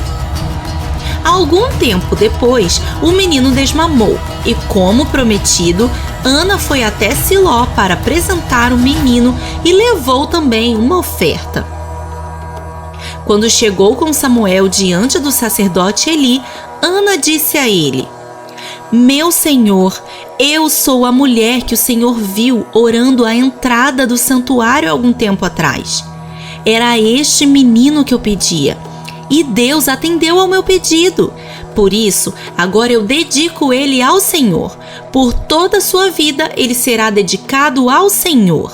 Algum tempo depois, o menino desmamou e, como prometido, Ana foi até Siló para apresentar o menino e levou também uma oferta. Quando chegou com Samuel diante do sacerdote Eli, Ana disse a ele: meu senhor, eu sou a mulher que o Senhor viu orando à entrada do santuário algum tempo atrás. Era este menino que eu pedia, e Deus atendeu ao meu pedido. Por isso, agora eu dedico ele ao Senhor. Por toda a sua vida, ele será dedicado ao Senhor.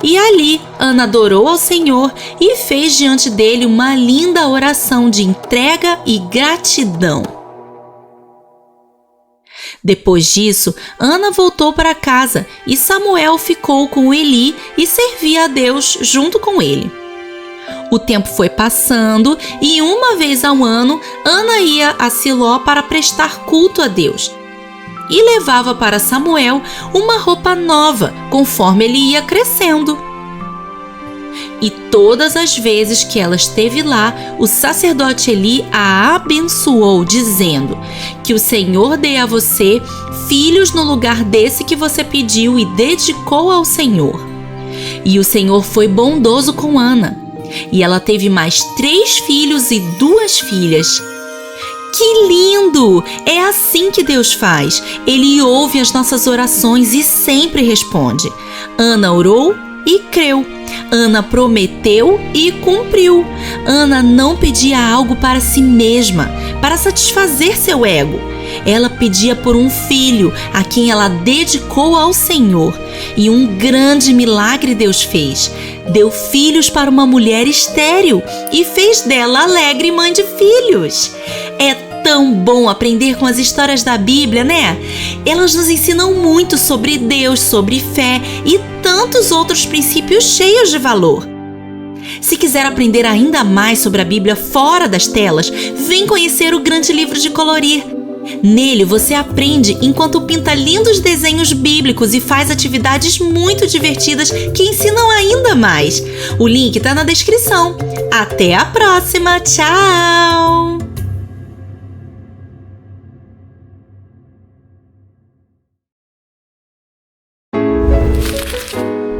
E ali, Ana adorou ao Senhor e fez diante dele uma linda oração de entrega e gratidão. Depois disso, Ana voltou para casa e Samuel ficou com Eli e servia a Deus junto com ele. O tempo foi passando e uma vez ao ano, Ana ia a Siló para prestar culto a Deus e levava para Samuel uma roupa nova, conforme ele ia crescendo. E todas as vezes que ela esteve lá, o sacerdote Eli a abençoou, dizendo: que o Senhor dê a você filhos no lugar desse que você pediu e dedicou ao Senhor. E o Senhor foi bondoso com Ana, e ela teve mais 3 filhos e 2 filhas. Que lindo! É assim que Deus faz. Ele ouve as nossas orações e sempre responde. Ana orou e creu. Ana prometeu e cumpriu. Ana não pedia algo para si mesma, para satisfazer seu ego. Ela pedia por um filho, a quem ela dedicou ao Senhor. E um grande milagre Deus fez. Deu filhos para uma mulher estéril e fez dela alegre mãe de filhos. É tão bom aprender com as histórias da Bíblia, né? Elas nos ensinam muito sobre Deus, sobre fé e tantos outros princípios cheios de valor. Se quiser aprender ainda mais sobre a Bíblia fora das telas, vem conhecer o Grande Livro de Colorir. Nele você aprende enquanto pinta lindos desenhos bíblicos e faz atividades muito divertidas que ensinam ainda mais. O link está na descrição. Até a próxima! Tchau!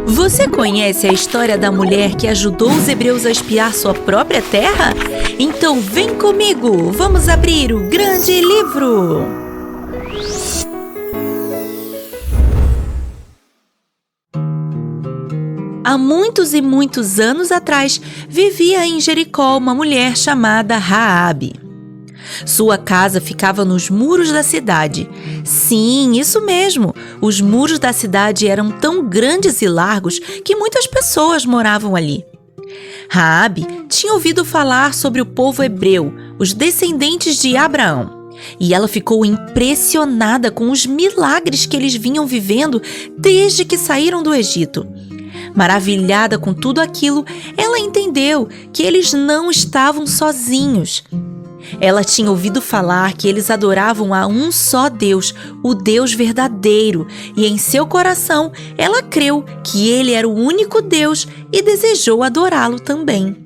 Você conhece a história da mulher que ajudou os hebreus a espiar sua própria terra? Então vem comigo, vamos abrir o Grande Livro! Há muitos e muitos anos atrás, vivia em Jericó uma mulher chamada Raabe. Sua casa ficava nos muros da cidade. Sim, isso mesmo. Os muros da cidade eram tão grandes e largos que muitas pessoas moravam ali. Raabe tinha ouvido falar sobre o povo hebreu, os descendentes de Abraão, e ela ficou impressionada com os milagres que eles vinham vivendo desde que saíram do Egito. Maravilhada com tudo aquilo, ela entendeu que eles não estavam sozinhos. Ela tinha ouvido falar que eles adoravam a um só Deus, o Deus verdadeiro, e em seu coração ela creu que ele era o único Deus e desejou adorá-lo também.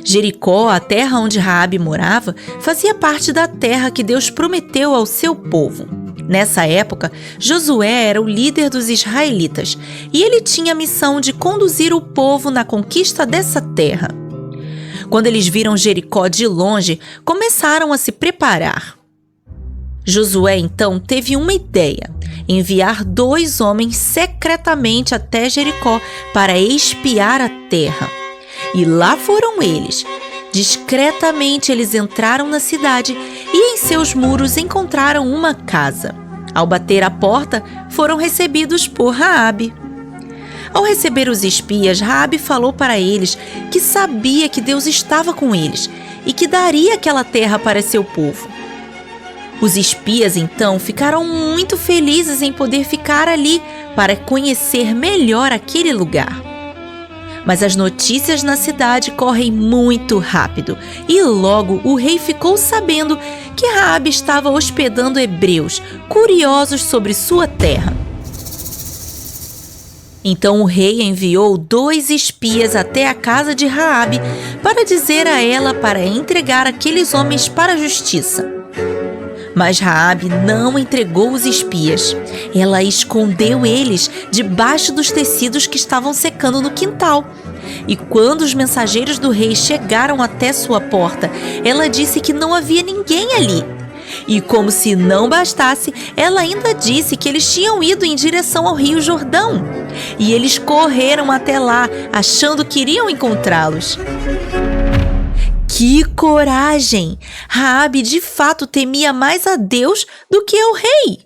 Jericó, a terra onde Raabe morava, fazia parte da terra que Deus prometeu ao seu povo. Nessa época, Josué era o líder dos israelitas e ele tinha a missão de conduzir o povo na conquista dessa terra. Quando eles viram Jericó de longe, começaram a se preparar. Josué, então, teve uma ideia: enviar 2 homens secretamente até Jericó para espiar a terra. E lá foram eles. Discretamente, eles entraram na cidade e em seus muros encontraram uma casa. Ao bater a porta, foram recebidos por Raabe. Ao receber os espias, Raabe falou para eles que sabia que Deus estava com eles e que daria aquela terra para seu povo. Os espias, então, ficaram muito felizes em poder ficar ali para conhecer melhor aquele lugar. Mas as notícias na cidade correm muito rápido e logo o rei ficou sabendo que Raabe estava hospedando hebreus curiosos sobre sua terra. Então o rei enviou 2 espias até a casa de Raabe para dizer a ela para entregar aqueles homens para a justiça. Mas Raabe não entregou os espias. Ela escondeu eles debaixo dos tecidos que estavam secando no quintal. E quando os mensageiros do rei chegaram até sua porta, ela disse que não havia ninguém ali. E como se não bastasse, ela ainda disse que eles tinham ido em direção ao Rio Jordão. E eles correram até lá, achando que iriam encontrá-los. Que coragem! Raabe de fato temia mais a Deus do que ao rei.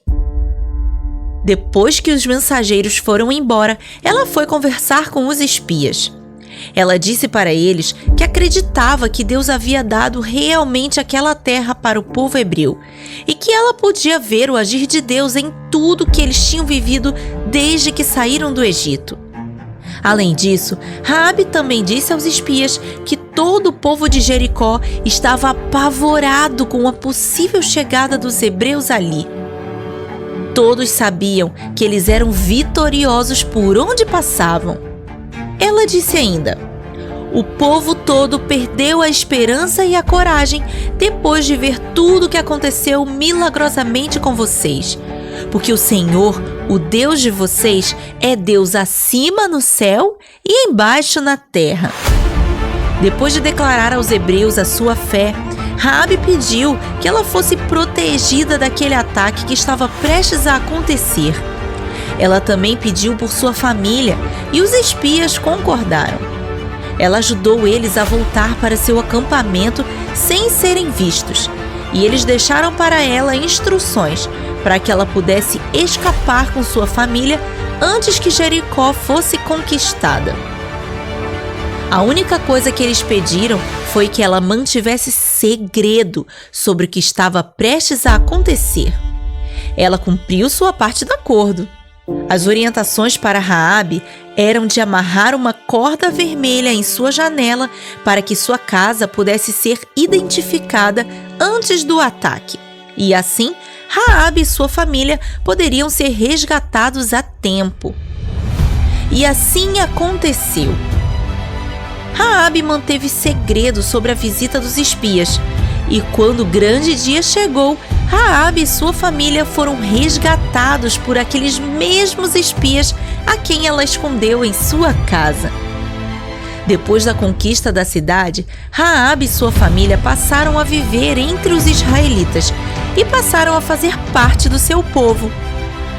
Depois que os mensageiros foram embora, ela foi conversar com os espias. Ela disse para eles que acreditava que Deus havia dado realmente aquela terra para o povo hebreu e que ela podia ver o agir de Deus em tudo que eles tinham vivido desde que saíram do Egito. Além disso, Raabe também disse aos espias que todo o povo de Jericó estava apavorado com a possível chegada dos hebreus ali. Todos sabiam que eles eram vitoriosos por onde passavam. Ela disse ainda: o povo todo perdeu a esperança e a coragem depois de ver tudo o que aconteceu milagrosamente com vocês. Porque o Senhor, o Deus de vocês, é Deus acima no céu e embaixo na terra. Depois de declarar aos hebreus a sua fé, Raabe pediu que ela fosse protegida daquele ataque que estava prestes a acontecer. Ela também pediu por sua família e os espias concordaram. Ela ajudou eles a voltar para seu acampamento sem serem vistos, e eles deixaram para ela instruções para que ela pudesse escapar com sua família antes que Jericó fosse conquistada. A única coisa que eles pediram foi que ela mantivesse segredo sobre o que estava prestes a acontecer. Ela cumpriu sua parte do acordo. As orientações para Raabe eram de amarrar uma corda vermelha em sua janela para que sua casa pudesse ser identificada antes do ataque. E assim, Raabe e sua família poderiam ser resgatados a tempo. E assim aconteceu. Raabe manteve segredo sobre a visita dos espias, e quando o grande dia chegou, Raabe e sua família foram resgatados por aqueles mesmos espias a quem ela escondeu em sua casa. Depois da conquista da cidade, Raabe e sua família passaram a viver entre os israelitas e passaram a fazer parte do seu povo.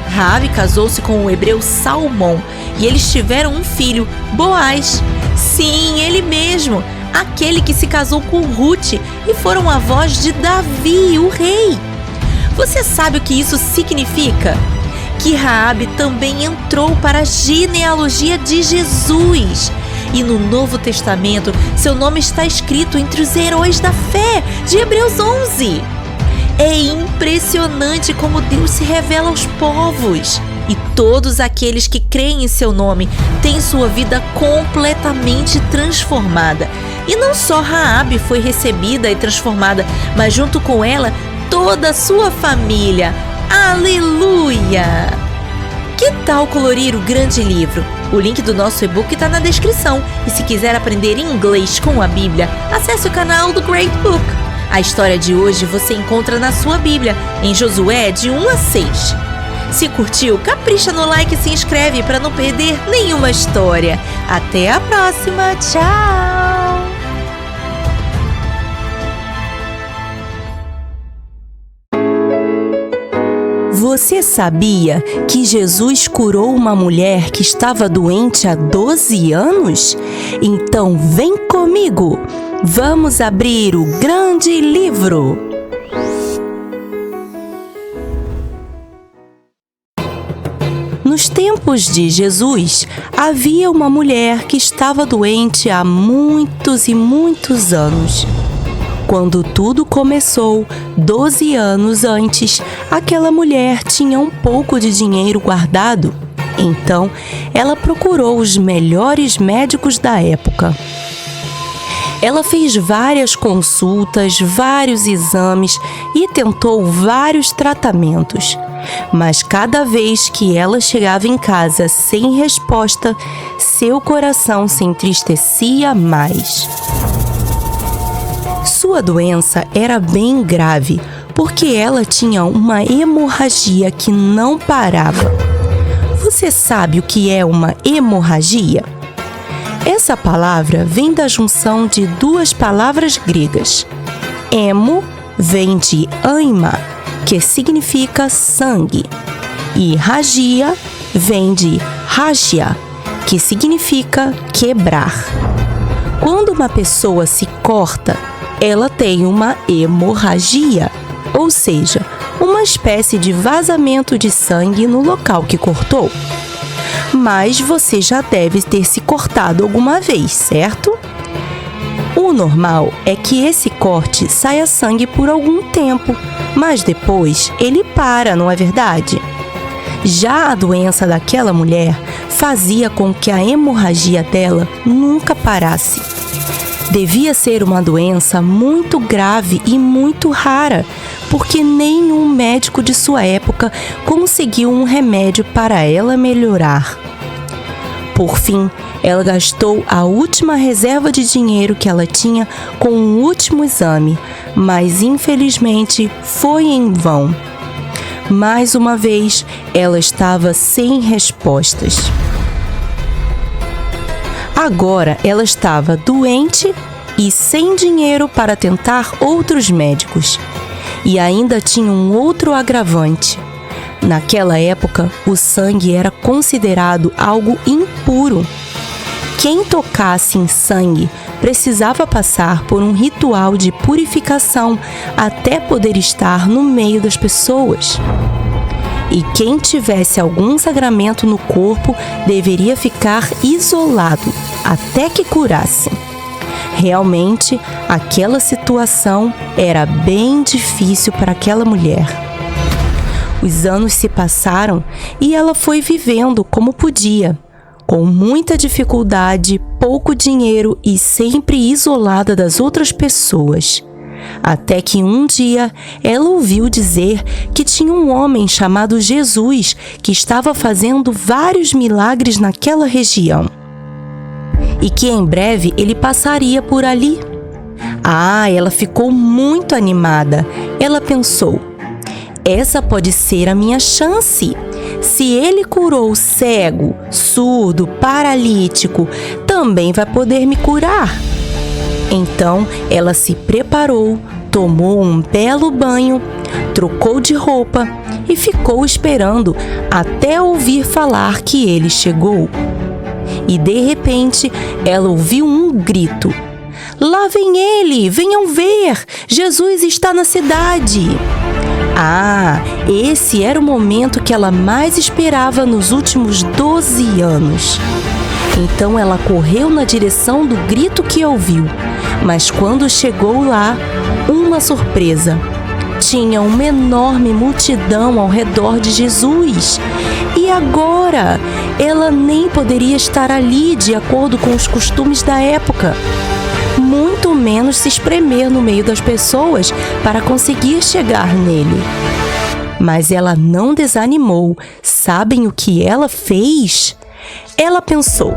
Raabe casou-se com o hebreu Salmão e eles tiveram um filho, Boaz. Sim, ele mesmo, aquele que se casou com Ruth e foram avós de Davi, o rei. Você sabe o que isso significa? Que Raabe também entrou para a genealogia de Jesus. E no Novo Testamento, seu nome está escrito entre os heróis da fé, de Hebreus 11. É impressionante como Deus se revela aos povos. E todos aqueles que creem em seu nome têm sua vida completamente transformada. E não só Raabe foi recebida e transformada, mas junto com ela, toda a sua família. Aleluia! Que tal colorir o grande livro? O link do nosso e-book está na descrição. E se quiser aprender inglês com a Bíblia, acesse o canal do Great Book. A história de hoje você encontra na sua Bíblia, em Josué de 1 a 6. Se curtiu, capricha no like e se inscreve para não perder nenhuma história. Até a próxima, tchau! Você sabia que Jesus curou uma mulher que estava doente há 12 anos? Então vem comigo! Vamos abrir o grande livro! Nos tempos de Jesus, havia uma mulher que estava doente há muitos e muitos anos. Quando tudo começou, 12 anos antes, aquela mulher tinha um pouco de dinheiro guardado. Então, ela procurou os melhores médicos da época. Ela fez várias consultas, vários exames e tentou vários tratamentos. Mas cada vez que ela chegava em casa sem resposta, seu coração se entristecia mais. Sua doença era bem grave, porque ela tinha uma hemorragia que não parava. Você sabe o que é uma hemorragia? Essa palavra vem da junção de duas palavras gregas. Hemo vem de aima, que significa sangue, e ragia vem de ragia, que significa quebrar. Quando uma pessoa se corta, ela tem uma hemorragia, ou seja, uma espécie de vazamento de sangue no local que cortou. Mas você já deve ter se cortado alguma vez, certo? O normal é que esse corte saia sangue por algum tempo, mas depois ele para, não é verdade? Já a doença daquela mulher fazia com que a hemorragia dela nunca parasse. Devia ser uma doença muito grave e muito rara, porque nenhum médico de sua época conseguiu um remédio para ela melhorar. Por fim, ela gastou a última reserva de dinheiro que ela tinha com um último exame, mas infelizmente foi em vão. Mais uma vez, ela estava sem respostas. Agora ela estava doente e sem dinheiro para tentar outros médicos. E ainda tinha um outro agravante. Naquela época, o sangue era considerado algo impuro. Quem tocasse em sangue precisava passar por um ritual de purificação até poder estar no meio das pessoas. E quem tivesse algum sangramento no corpo deveria ficar isolado até que curasse. Realmente, aquela situação era bem difícil para aquela mulher. Os anos se passaram e ela foi vivendo como podia, com muita dificuldade, pouco dinheiro e sempre isolada das outras pessoas. Até que um dia ela ouviu dizer que tinha um homem chamado Jesus que estava fazendo vários milagres naquela região e que em breve ele passaria por ali. Ela ficou muito animada. Ela pensou: essa pode ser a minha chance. Se ele curou o cego, surdo, paralítico, também vai poder me curar. Então ela se preparou, tomou um belo banho, trocou de roupa e ficou esperando até ouvir falar que ele chegou. E de repente ela ouviu um grito: lá vem ele, venham ver, Jesus está na cidade. Esse era o momento que ela mais esperava nos últimos 12 anos. Então ela correu na direção do grito que ouviu, mas quando chegou lá, uma surpresa. Tinha uma enorme multidão ao redor de Jesus. E agora, ela nem poderia estar ali de acordo com os costumes da época, muito menos se espremer no meio das pessoas para conseguir chegar nele. Mas ela não desanimou. Sabem o que ela fez? Ela pensou: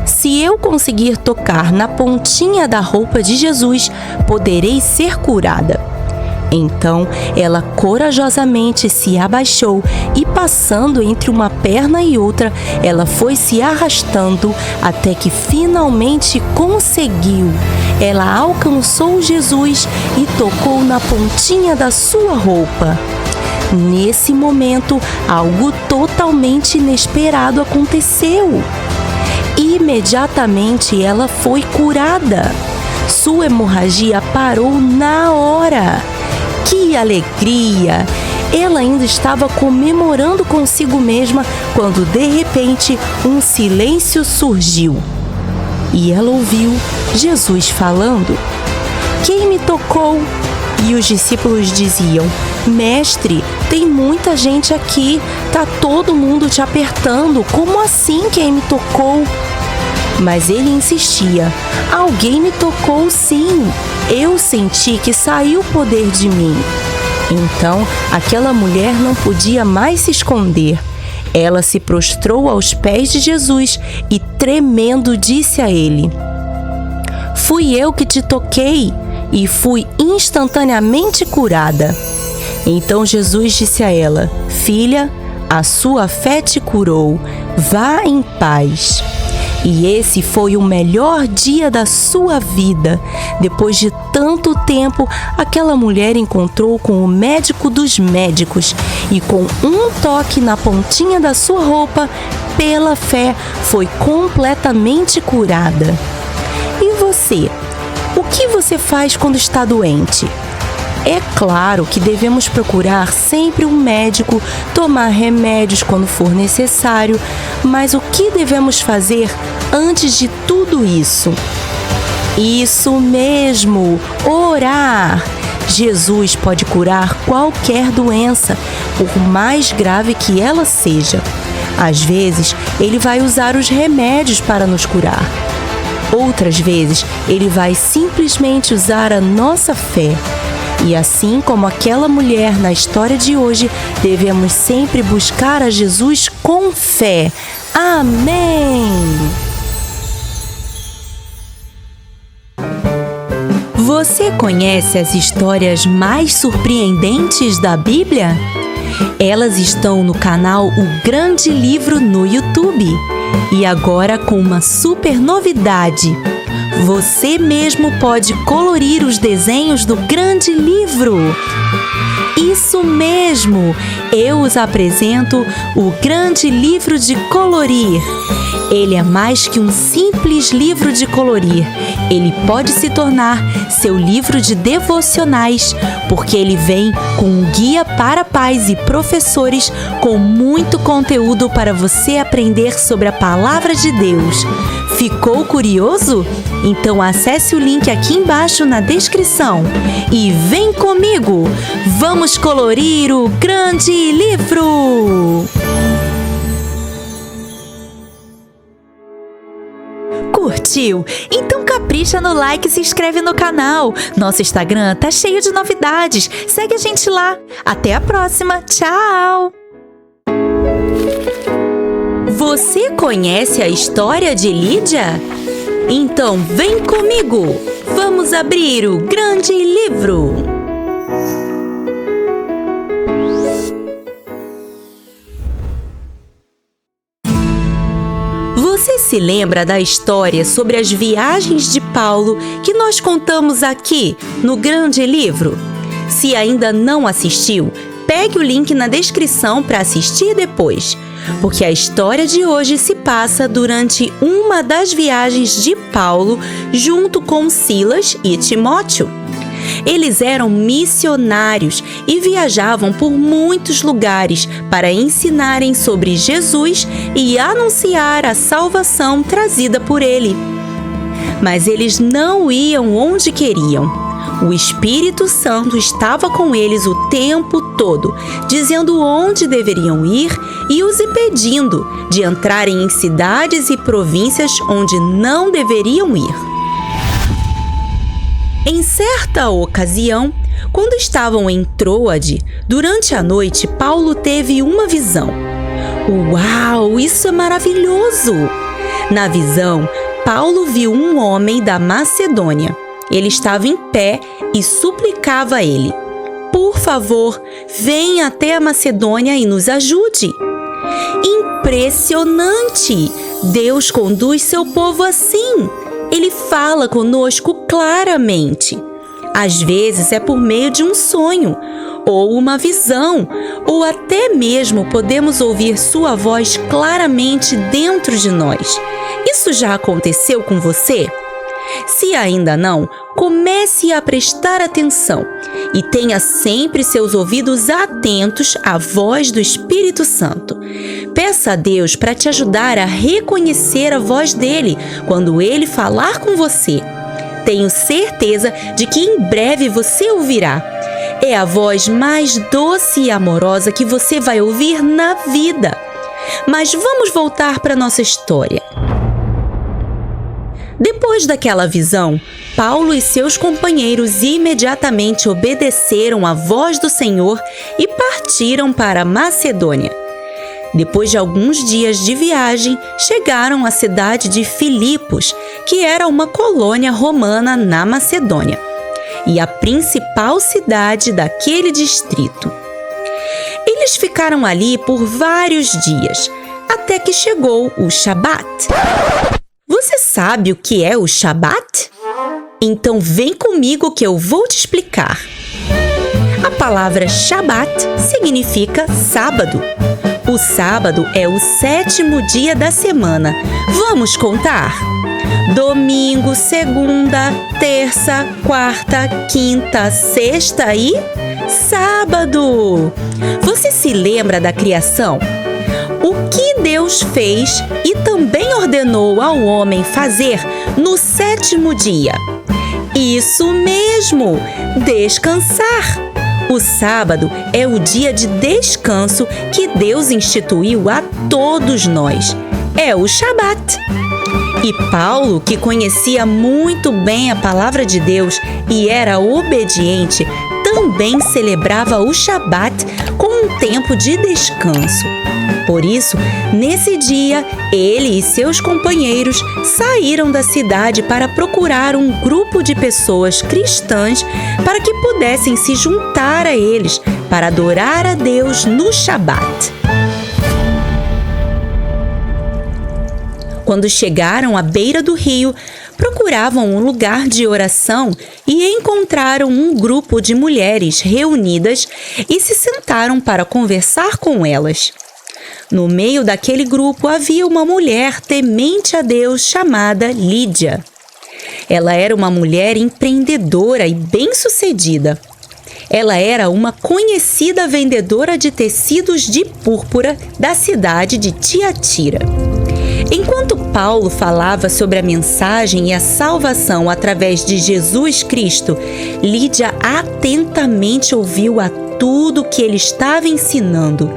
se eu conseguir tocar na pontinha da roupa de Jesus, poderei ser curada. Então, ela corajosamente se abaixou e, passando entre uma perna e outra, ela foi se arrastando até que finalmente conseguiu. Ela alcançou Jesus e tocou na pontinha da sua roupa. Nesse momento, algo totalmente inesperado aconteceu. Imediatamente ela foi curada. Sua hemorragia parou na hora. Que alegria! Ela ainda estava comemorando consigo mesma quando de repente um silêncio surgiu. E ela ouviu Jesus falando: quem me tocou? E os discípulos diziam: mestre, tem muita gente aqui, tá todo mundo te apertando, como assim quem me tocou? Mas ele insistia: alguém me tocou sim, eu senti que saiu o poder de mim. Então aquela mulher não podia mais se esconder. Ela se prostrou aos pés de Jesus e, tremendo, disse a ele: fui eu que te toquei e fui instantaneamente curada. Então Jesus disse a ela: filha, a sua fé te curou, vá em paz. E esse foi o melhor dia da sua vida. Depois de tanto tempo, aquela mulher encontrou com o médico dos médicos e, com um toque na pontinha da sua roupa, pela fé, foi completamente curada. E você? O que você faz quando está doente? É claro que devemos procurar sempre um médico, tomar remédios quando for necessário, mas o que devemos fazer antes de tudo isso? Isso mesmo, orar! Jesus pode curar qualquer doença, por mais grave que ela seja. Às vezes, ele vai usar os remédios para nos curar. Outras vezes, ele vai simplesmente usar a nossa fé. E assim como aquela mulher na história de hoje, devemos sempre buscar a Jesus com fé. Amém! Você conhece as histórias mais surpreendentes da Bíblia? Elas estão no canal O Grande Livro no YouTube. E agora com uma super novidade: você mesmo pode colorir os desenhos do Grande Livro. Isso mesmo! Eu os apresento o Grande Livro de Colorir. Ele é mais que um simples livro de colorir. Ele pode se tornar seu livro de devocionais, porque ele vem com um guia para pais e professores com muito conteúdo para você aprender sobre a palavra de Deus. Ficou curioso? Então acesse o link aqui embaixo na descrição e vem comigo! Vamos colorir o grande livro! Curtiu? Então capricha no like e se inscreve no canal. Nosso Instagram tá cheio de novidades. Segue a gente lá. Até a próxima. Tchau! Você conhece a história de Lídia? Então vem comigo! Vamos abrir o grande livro! Você se lembra da história sobre as viagens de Paulo que nós contamos aqui no grande livro? Se ainda não assistiu, pegue o link na descrição para assistir depois, porque a história de hoje se passa durante uma das viagens de Paulo junto com Silas e Timóteo. Eles eram missionários e viajavam por muitos lugares para ensinarem sobre Jesus e anunciar a salvação trazida por ele. Mas eles não iam onde queriam. O Espírito Santo estava com eles o tempo todo, dizendo onde deveriam ir e os impedindo de entrarem em cidades e províncias onde não deveriam ir. Em certa ocasião, quando estavam em Troade, durante a noite, Paulo teve uma visão. Uau, isso é maravilhoso! Na visão, Paulo viu um homem da Macedônia. Ele estava em pé e suplicava a ele: por favor, venha até a Macedônia e nos ajude. Impressionante! Deus conduz seu povo assim. Ele fala conosco claramente. Às vezes é por meio de um sonho, ou uma visão, ou até mesmo podemos ouvir sua voz claramente dentro de nós. Isso já aconteceu com você? Se ainda não, comece a prestar atenção e tenha sempre seus ouvidos atentos à voz do Espírito Santo. Peça a Deus para te ajudar a reconhecer a voz dele quando ele falar com você. Tenho certeza de que em breve você ouvirá. É a voz mais doce e amorosa que você vai ouvir na vida. Mas vamos voltar para nossa história. Depois daquela visão, Paulo e seus companheiros imediatamente obedeceram à voz do Senhor e partiram para a Macedônia. Depois de alguns dias de viagem, chegaram à cidade de Filipos, que era uma colônia romana na Macedônia, e a principal cidade daquele distrito. Eles ficaram ali por vários dias, até que chegou o Shabat. Você sabe o que é o Shabat? Então vem comigo que eu vou te explicar. A palavra Shabat significa sábado. O sábado é o 7º dia da semana. Vamos contar? Domingo, segunda, terça, quarta, quinta, sexta e sábado. Você se lembra da criação? O que Deus fez e também ordenou ao homem fazer no 7º dia? Isso mesmo, descansar. O sábado é o dia de descanso que Deus instituiu a todos nós. É o Shabat. E Paulo, que conhecia muito bem a palavra de Deus e era obediente, também celebrava o Shabat como um tempo de descanso. Por isso, nesse dia, ele e seus companheiros saíram da cidade para procurar um grupo de pessoas cristãs para que pudessem se juntar a eles para adorar a Deus no Shabat. Quando chegaram à beira do rio, procuravam um lugar de oração e encontraram um grupo de mulheres reunidas e se sentaram para conversar com elas. No meio daquele grupo havia uma mulher temente a Deus chamada Lídia. Ela era uma mulher empreendedora e bem-sucedida. Ela era uma conhecida vendedora de tecidos de púrpura da cidade de Tiatira. Enquanto Paulo falava sobre a mensagem e a salvação através de Jesus Cristo, Lídia atentamente ouviu a tudo que ele estava ensinando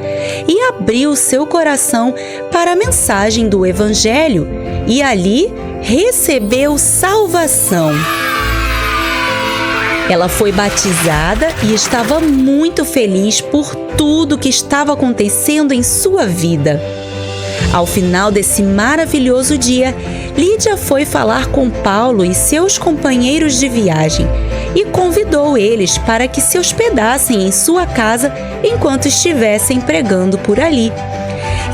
e abriu seu coração para a mensagem do Evangelho e ali recebeu salvação. Ela foi batizada e estava muito feliz por tudo que estava acontecendo em sua vida. Ao final desse maravilhoso dia, Lídia foi falar com Paulo e seus companheiros de viagem e convidou eles para que se hospedassem em sua casa enquanto estivessem pregando por ali.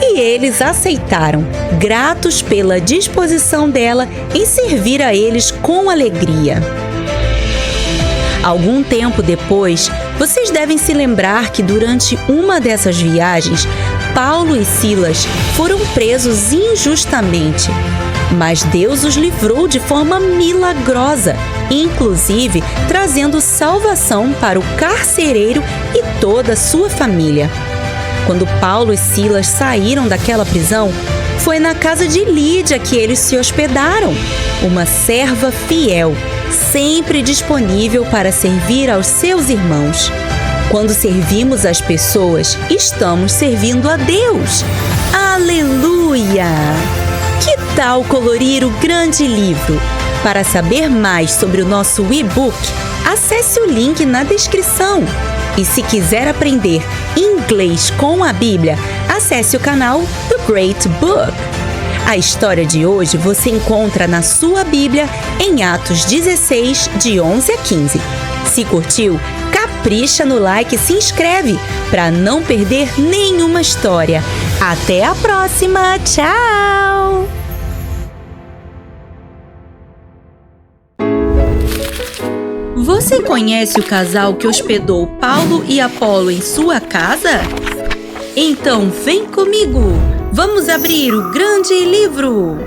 E eles aceitaram, gratos pela disposição dela em servir a eles com alegria. Algum tempo depois, vocês devem se lembrar que durante uma dessas viagens, Paulo e Silas foram presos injustamente. Mas Deus os livrou de forma milagrosa, inclusive trazendo salvação para o carcereiro e toda a sua família. Quando Paulo e Silas saíram daquela prisão, foi na casa de Lídia que eles se hospedaram, uma serva fiel, sempre disponível para servir aos seus irmãos. Quando servimos as pessoas, estamos servindo a Deus. Aleluia! Que tal colorir o grande livro? Para saber mais sobre o nosso e-book, acesse o link na descrição. E se quiser aprender inglês com a Bíblia, acesse o canal do Great Book. A história de hoje você encontra na sua Bíblia em Atos 16, de 11 a 15. Se curtiu, capricha no like e se inscreve para não perder nenhuma história. Até a próxima! Tchau! Você conhece o casal que hospedou Paulo e Apolo em sua casa? Então vem comigo! Vamos abrir o grande livro!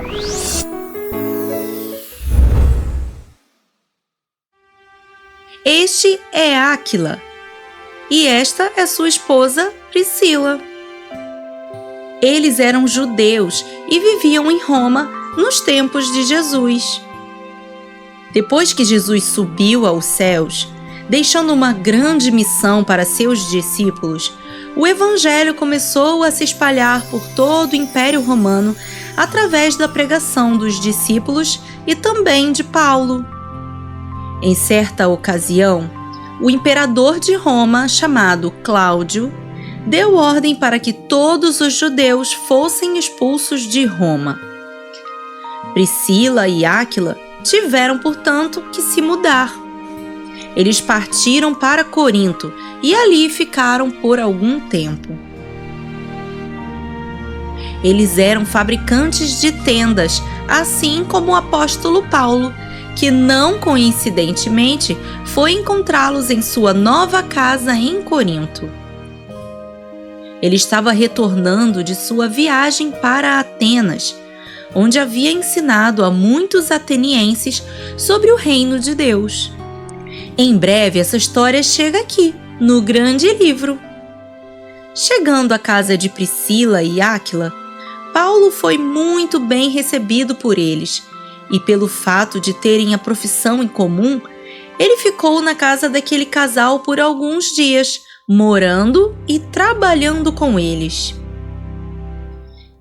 Este é Áquila e esta é sua esposa Priscila. Eles eram judeus e viviam em Roma nos tempos de Jesus. Depois que Jesus subiu aos céus, deixando uma grande missão para seus discípulos, o Evangelho começou a se espalhar por todo o Império Romano através da pregação dos discípulos e também de Paulo. Em certa ocasião, o imperador de Roma, chamado Cláudio, deu ordem para que todos os judeus fossem expulsos de Roma. Priscila e Áquila tiveram, portanto, que se mudar. Eles partiram para Corinto e ali ficaram por algum tempo. Eles eram fabricantes de tendas, assim como o apóstolo Paulo, que não coincidentemente foi encontrá-los em sua nova casa em Corinto. Ele estava retornando de sua viagem para Atenas, onde havia ensinado a muitos atenienses sobre o reino de Deus. Em breve, essa história chega aqui, no grande livro. Chegando à casa de Priscila e Áquila, Paulo foi muito bem recebido por eles, e pelo fato de terem a profissão em comum, ele ficou na casa daquele casal por alguns dias, morando e trabalhando com eles.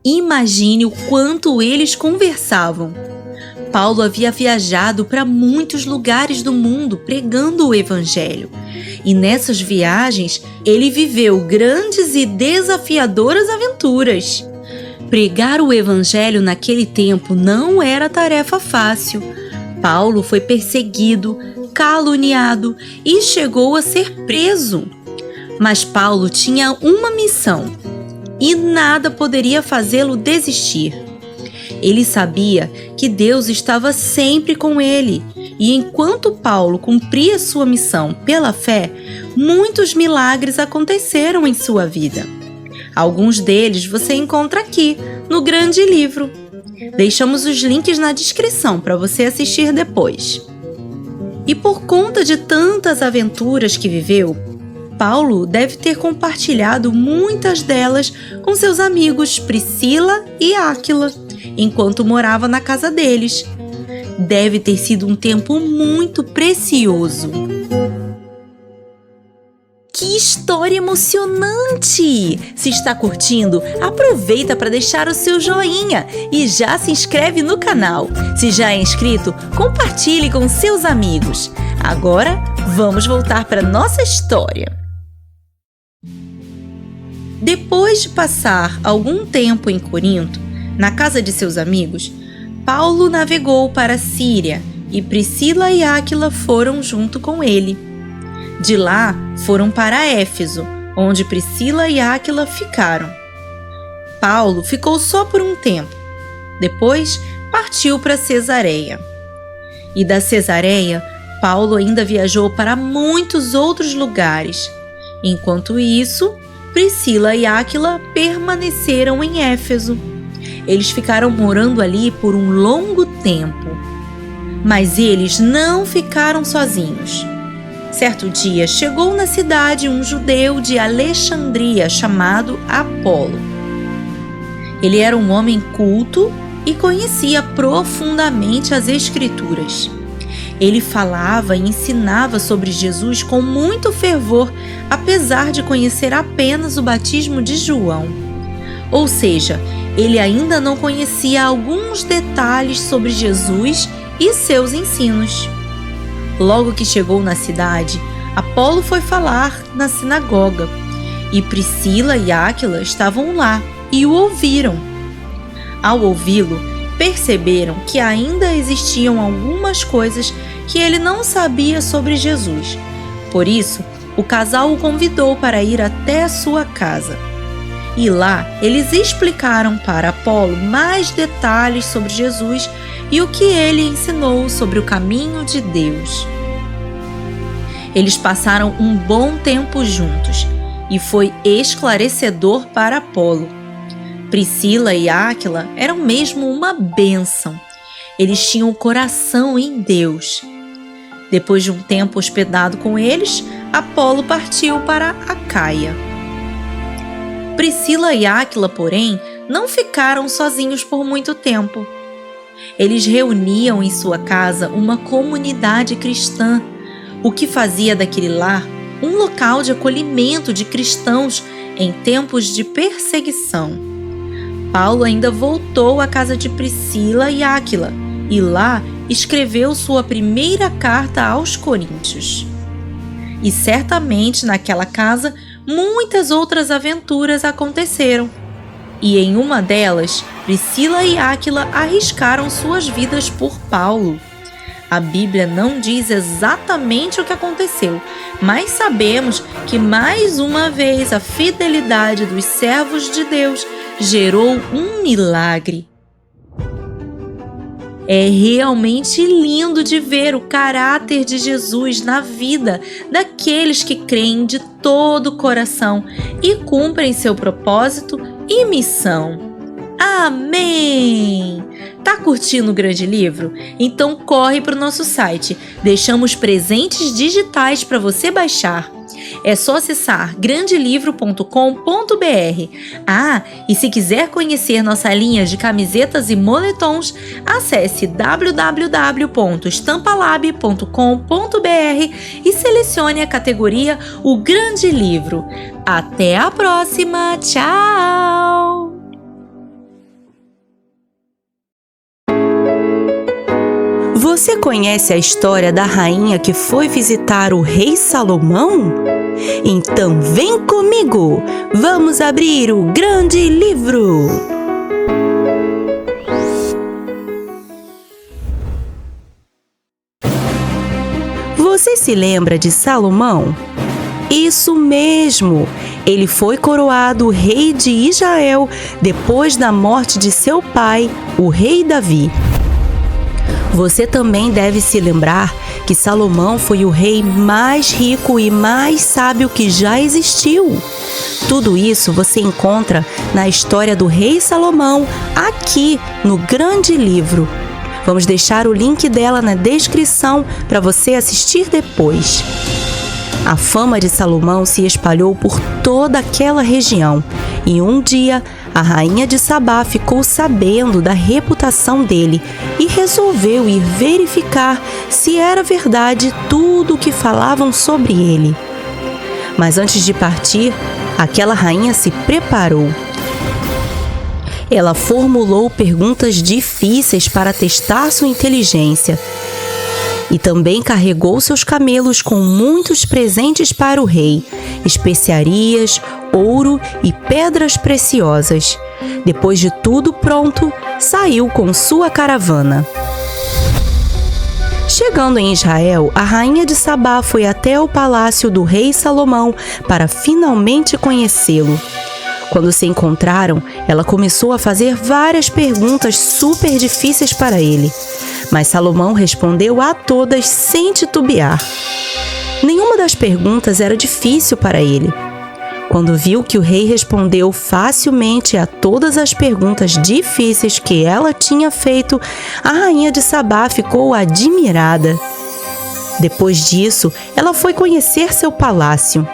Imagine o quanto eles conversavam. Paulo havia viajado para muitos lugares do mundo pregando o Evangelho, e nessas viagens ele viveu grandes e desafiadoras aventuras. Pregar o Evangelho naquele tempo não era tarefa fácil. Paulo foi perseguido, caluniado e chegou a ser preso. Mas Paulo tinha uma missão, e nada poderia fazê-lo desistir. Ele sabia que Deus estava sempre com ele, e enquanto Paulo cumpria sua missão pela fé, muitos milagres aconteceram em sua vida. Alguns deles você encontra aqui, no Grande Livro. Deixamos os links na descrição para você assistir depois. E por conta de tantas aventuras que viveu, Paulo deve ter compartilhado muitas delas com seus amigos Priscila e Áquila, enquanto morava na casa deles. Deve ter sido um tempo muito precioso. Que história emocionante! Se está curtindo, aproveita para deixar o seu joinha e já se inscreve no canal. Se já é inscrito, compartilhe com seus amigos. Agora, vamos voltar para nossa história. Depois de passar algum tempo em Corinto, na casa de seus amigos, Paulo navegou para a Síria e Priscila e Áquila foram junto com ele. De lá, foram para Éfeso, onde Priscila e Áquila ficaram. Paulo ficou só por um tempo. Depois, partiu para Cesareia. E da Cesareia, Paulo ainda viajou para muitos outros lugares. Enquanto isso, Priscila e Áquila permaneceram em Éfeso. Eles ficaram morando ali por um longo tempo. Mas eles não ficaram sozinhos. Certo dia, chegou na cidade um judeu de Alexandria chamado Apolo. Ele era um homem culto e conhecia profundamente as Escrituras. Ele falava e ensinava sobre Jesus com muito fervor, apesar de conhecer apenas o batismo de João. Ou seja, ele ainda não conhecia alguns detalhes sobre Jesus e seus ensinos. Logo que chegou na cidade, Apolo foi falar na sinagoga, e Priscila e Áquila estavam lá e o ouviram. Ao ouvi-lo, perceberam que ainda existiam algumas coisas que ele não sabia sobre Jesus. Por isso, o casal o convidou para ir até a sua casa. E lá, eles explicaram para Apolo mais detalhes sobre Jesus e o que ele ensinou sobre o caminho de Deus. Eles passaram um bom tempo juntos e foi esclarecedor para Apolo. Priscila e Áquila eram mesmo uma bênção. Eles tinham o coração em Deus. Depois de um tempo hospedado com eles, Apolo partiu para Acaia. Priscila e Áquila, porém, não ficaram sozinhos por muito tempo. Eles reuniam em sua casa uma comunidade cristã, o que fazia daquele lar um local de acolhimento de cristãos em tempos de perseguição. Paulo ainda voltou à casa de Priscila e Áquila e lá escreveu sua primeira carta aos Coríntios. E certamente naquela casa muitas outras aventuras aconteceram. E em uma delas, Priscila e Áquila arriscaram suas vidas por Paulo. A Bíblia não diz exatamente o que aconteceu, mas sabemos que mais uma vez a fidelidade dos servos de Deus gerou um milagre. É realmente lindo de ver o caráter de Jesus na vida daqueles que creem de todo o coração e cumprem seu propósito e missão. Amém! Tá curtindo o Grande Livro? Então corre para o nosso site. Deixamos presentes digitais para você baixar. É só acessar grandelivro.com.br. Ah, e se quiser conhecer nossa linha de camisetas e moletons, acesse www.estampalab.com.br e selecione a categoria O Grande Livro. Até a próxima! Tchau! Você conhece a história da rainha que foi visitar o rei Salomão? Então vem comigo! Vamos abrir o Grande Livro! Você se lembra de Salomão? Isso mesmo! Ele foi coroado rei de Israel depois da morte de seu pai, o rei Davi. Você também deve se lembrar que Salomão foi o rei mais rico e mais sábio que já existiu. Tudo isso você encontra na história do rei Salomão, aqui no grande livro. Vamos deixar o link dela na descrição para você assistir depois. A fama de Salomão se espalhou por toda aquela região e um dia a rainha de Sabá ficou sabendo da reputação dele e resolveu ir verificar se era verdade tudo o que falavam sobre ele. Mas antes de partir, aquela rainha se preparou. Ela formulou perguntas difíceis para testar sua inteligência e também carregou seus camelos com muitos presentes para o rei, especiarias, ouro e pedras preciosas. Depois de tudo pronto, saiu com sua caravana. Chegando em Israel, a rainha de Sabá foi até o palácio do rei Salomão para finalmente conhecê-lo. Quando se encontraram, ela começou a fazer várias perguntas super difíceis para ele, mas Salomão respondeu a todas sem titubear. Nenhuma das perguntas era difícil para ele. Quando viu que o rei respondeu facilmente a todas as perguntas difíceis que ela tinha feito, a rainha de Sabá ficou admirada. Depois disso, ela foi conhecer seu palácio.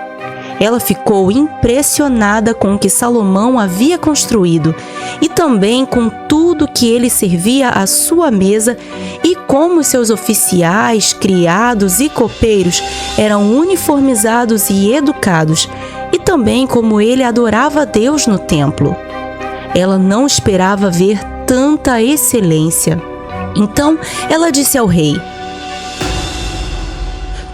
Ela ficou impressionada com o que Salomão havia construído e também com tudo que ele servia à sua mesa e como seus oficiais, criados e copeiros eram uniformizados e educados, e também como ele adorava a Deus no templo. Ela não esperava ver tanta excelência. Então ela disse ao rei: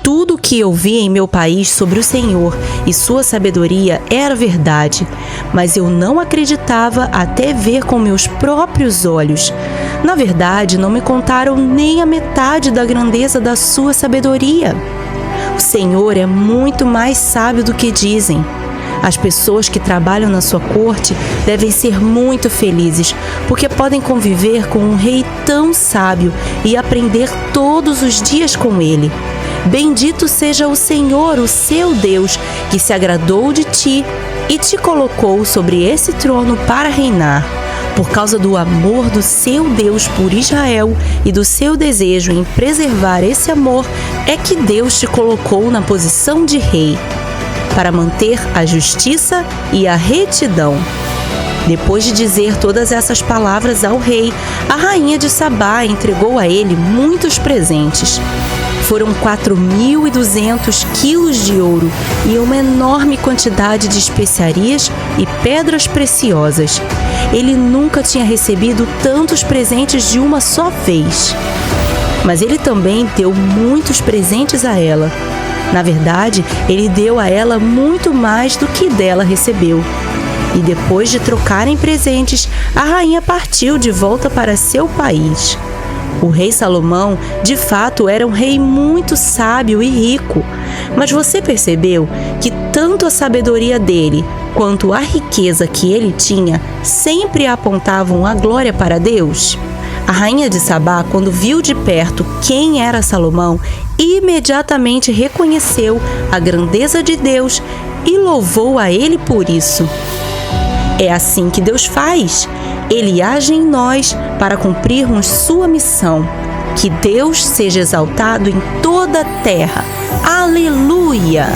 tudo o que eu vi em meu país sobre o Senhor e sua sabedoria era verdade, mas eu não acreditava até ver com meus próprios olhos. Na verdade, não me contaram nem a metade da grandeza da sua sabedoria. O Senhor é muito mais sábio do que dizem. As pessoas que trabalham na sua corte devem ser muito felizes, porque podem conviver com um rei tão sábio e aprender todos os dias com ele. Bendito seja o Senhor, o seu Deus, que se agradou de ti e te colocou sobre esse trono para reinar. Por causa do amor do seu Deus por Israel e do seu desejo em preservar esse amor, é que Deus te colocou na posição de rei, para manter a justiça e a retidão. Depois de dizer todas essas palavras ao rei, a rainha de Sabá entregou a ele muitos presentes. Foram 4.200 quilos de ouro e uma enorme quantidade de especiarias e pedras preciosas. Ele nunca tinha recebido tantos presentes de uma só vez. Mas ele também deu muitos presentes a ela. Na verdade, ele deu a ela muito mais do que dela recebeu. E depois de trocarem presentes, a rainha partiu de volta para seu país. O rei Salomão, de fato, era um rei muito sábio e rico. Mas você percebeu que tanto a sabedoria dele quanto a riqueza que ele tinha sempre apontavam a glória para Deus? A rainha de Sabá, quando viu de perto quem era Salomão, imediatamente reconheceu a grandeza de Deus e louvou a ele por isso. É assim que Deus faz. Ele age em nós para cumprirmos sua missão. Que Deus seja exaltado em toda a terra. Aleluia!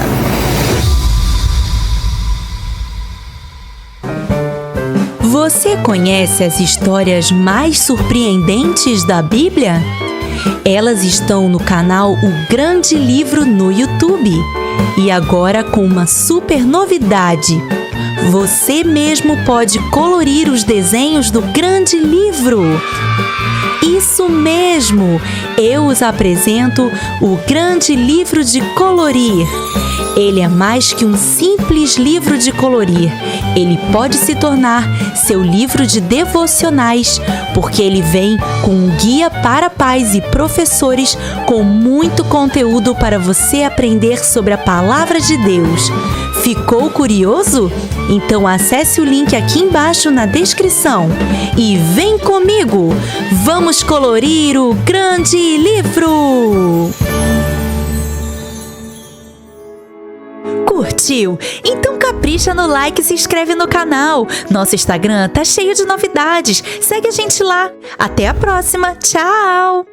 Você conhece as histórias mais surpreendentes da Bíblia? Elas estão no canal O Grande Livro no YouTube. E agora com uma super novidade. Você mesmo pode colorir os desenhos do Grande Livro. Isso mesmo! Eu os apresento o Grande Livro de Colorir. Ele é mais que um simples livro de colorir. Ele pode se tornar seu livro de devocionais, porque ele vem com um guia para pais e professores com muito conteúdo para você aprender sobre a Palavra de Deus. Ficou curioso? Então acesse o link aqui embaixo na descrição e vem comigo! Vamos colorir o Grande Livro! Curtiu? Então capricha no like e se inscreve no canal. Nosso Instagram tá cheio de novidades. Segue a gente lá. Até a próxima. Tchau!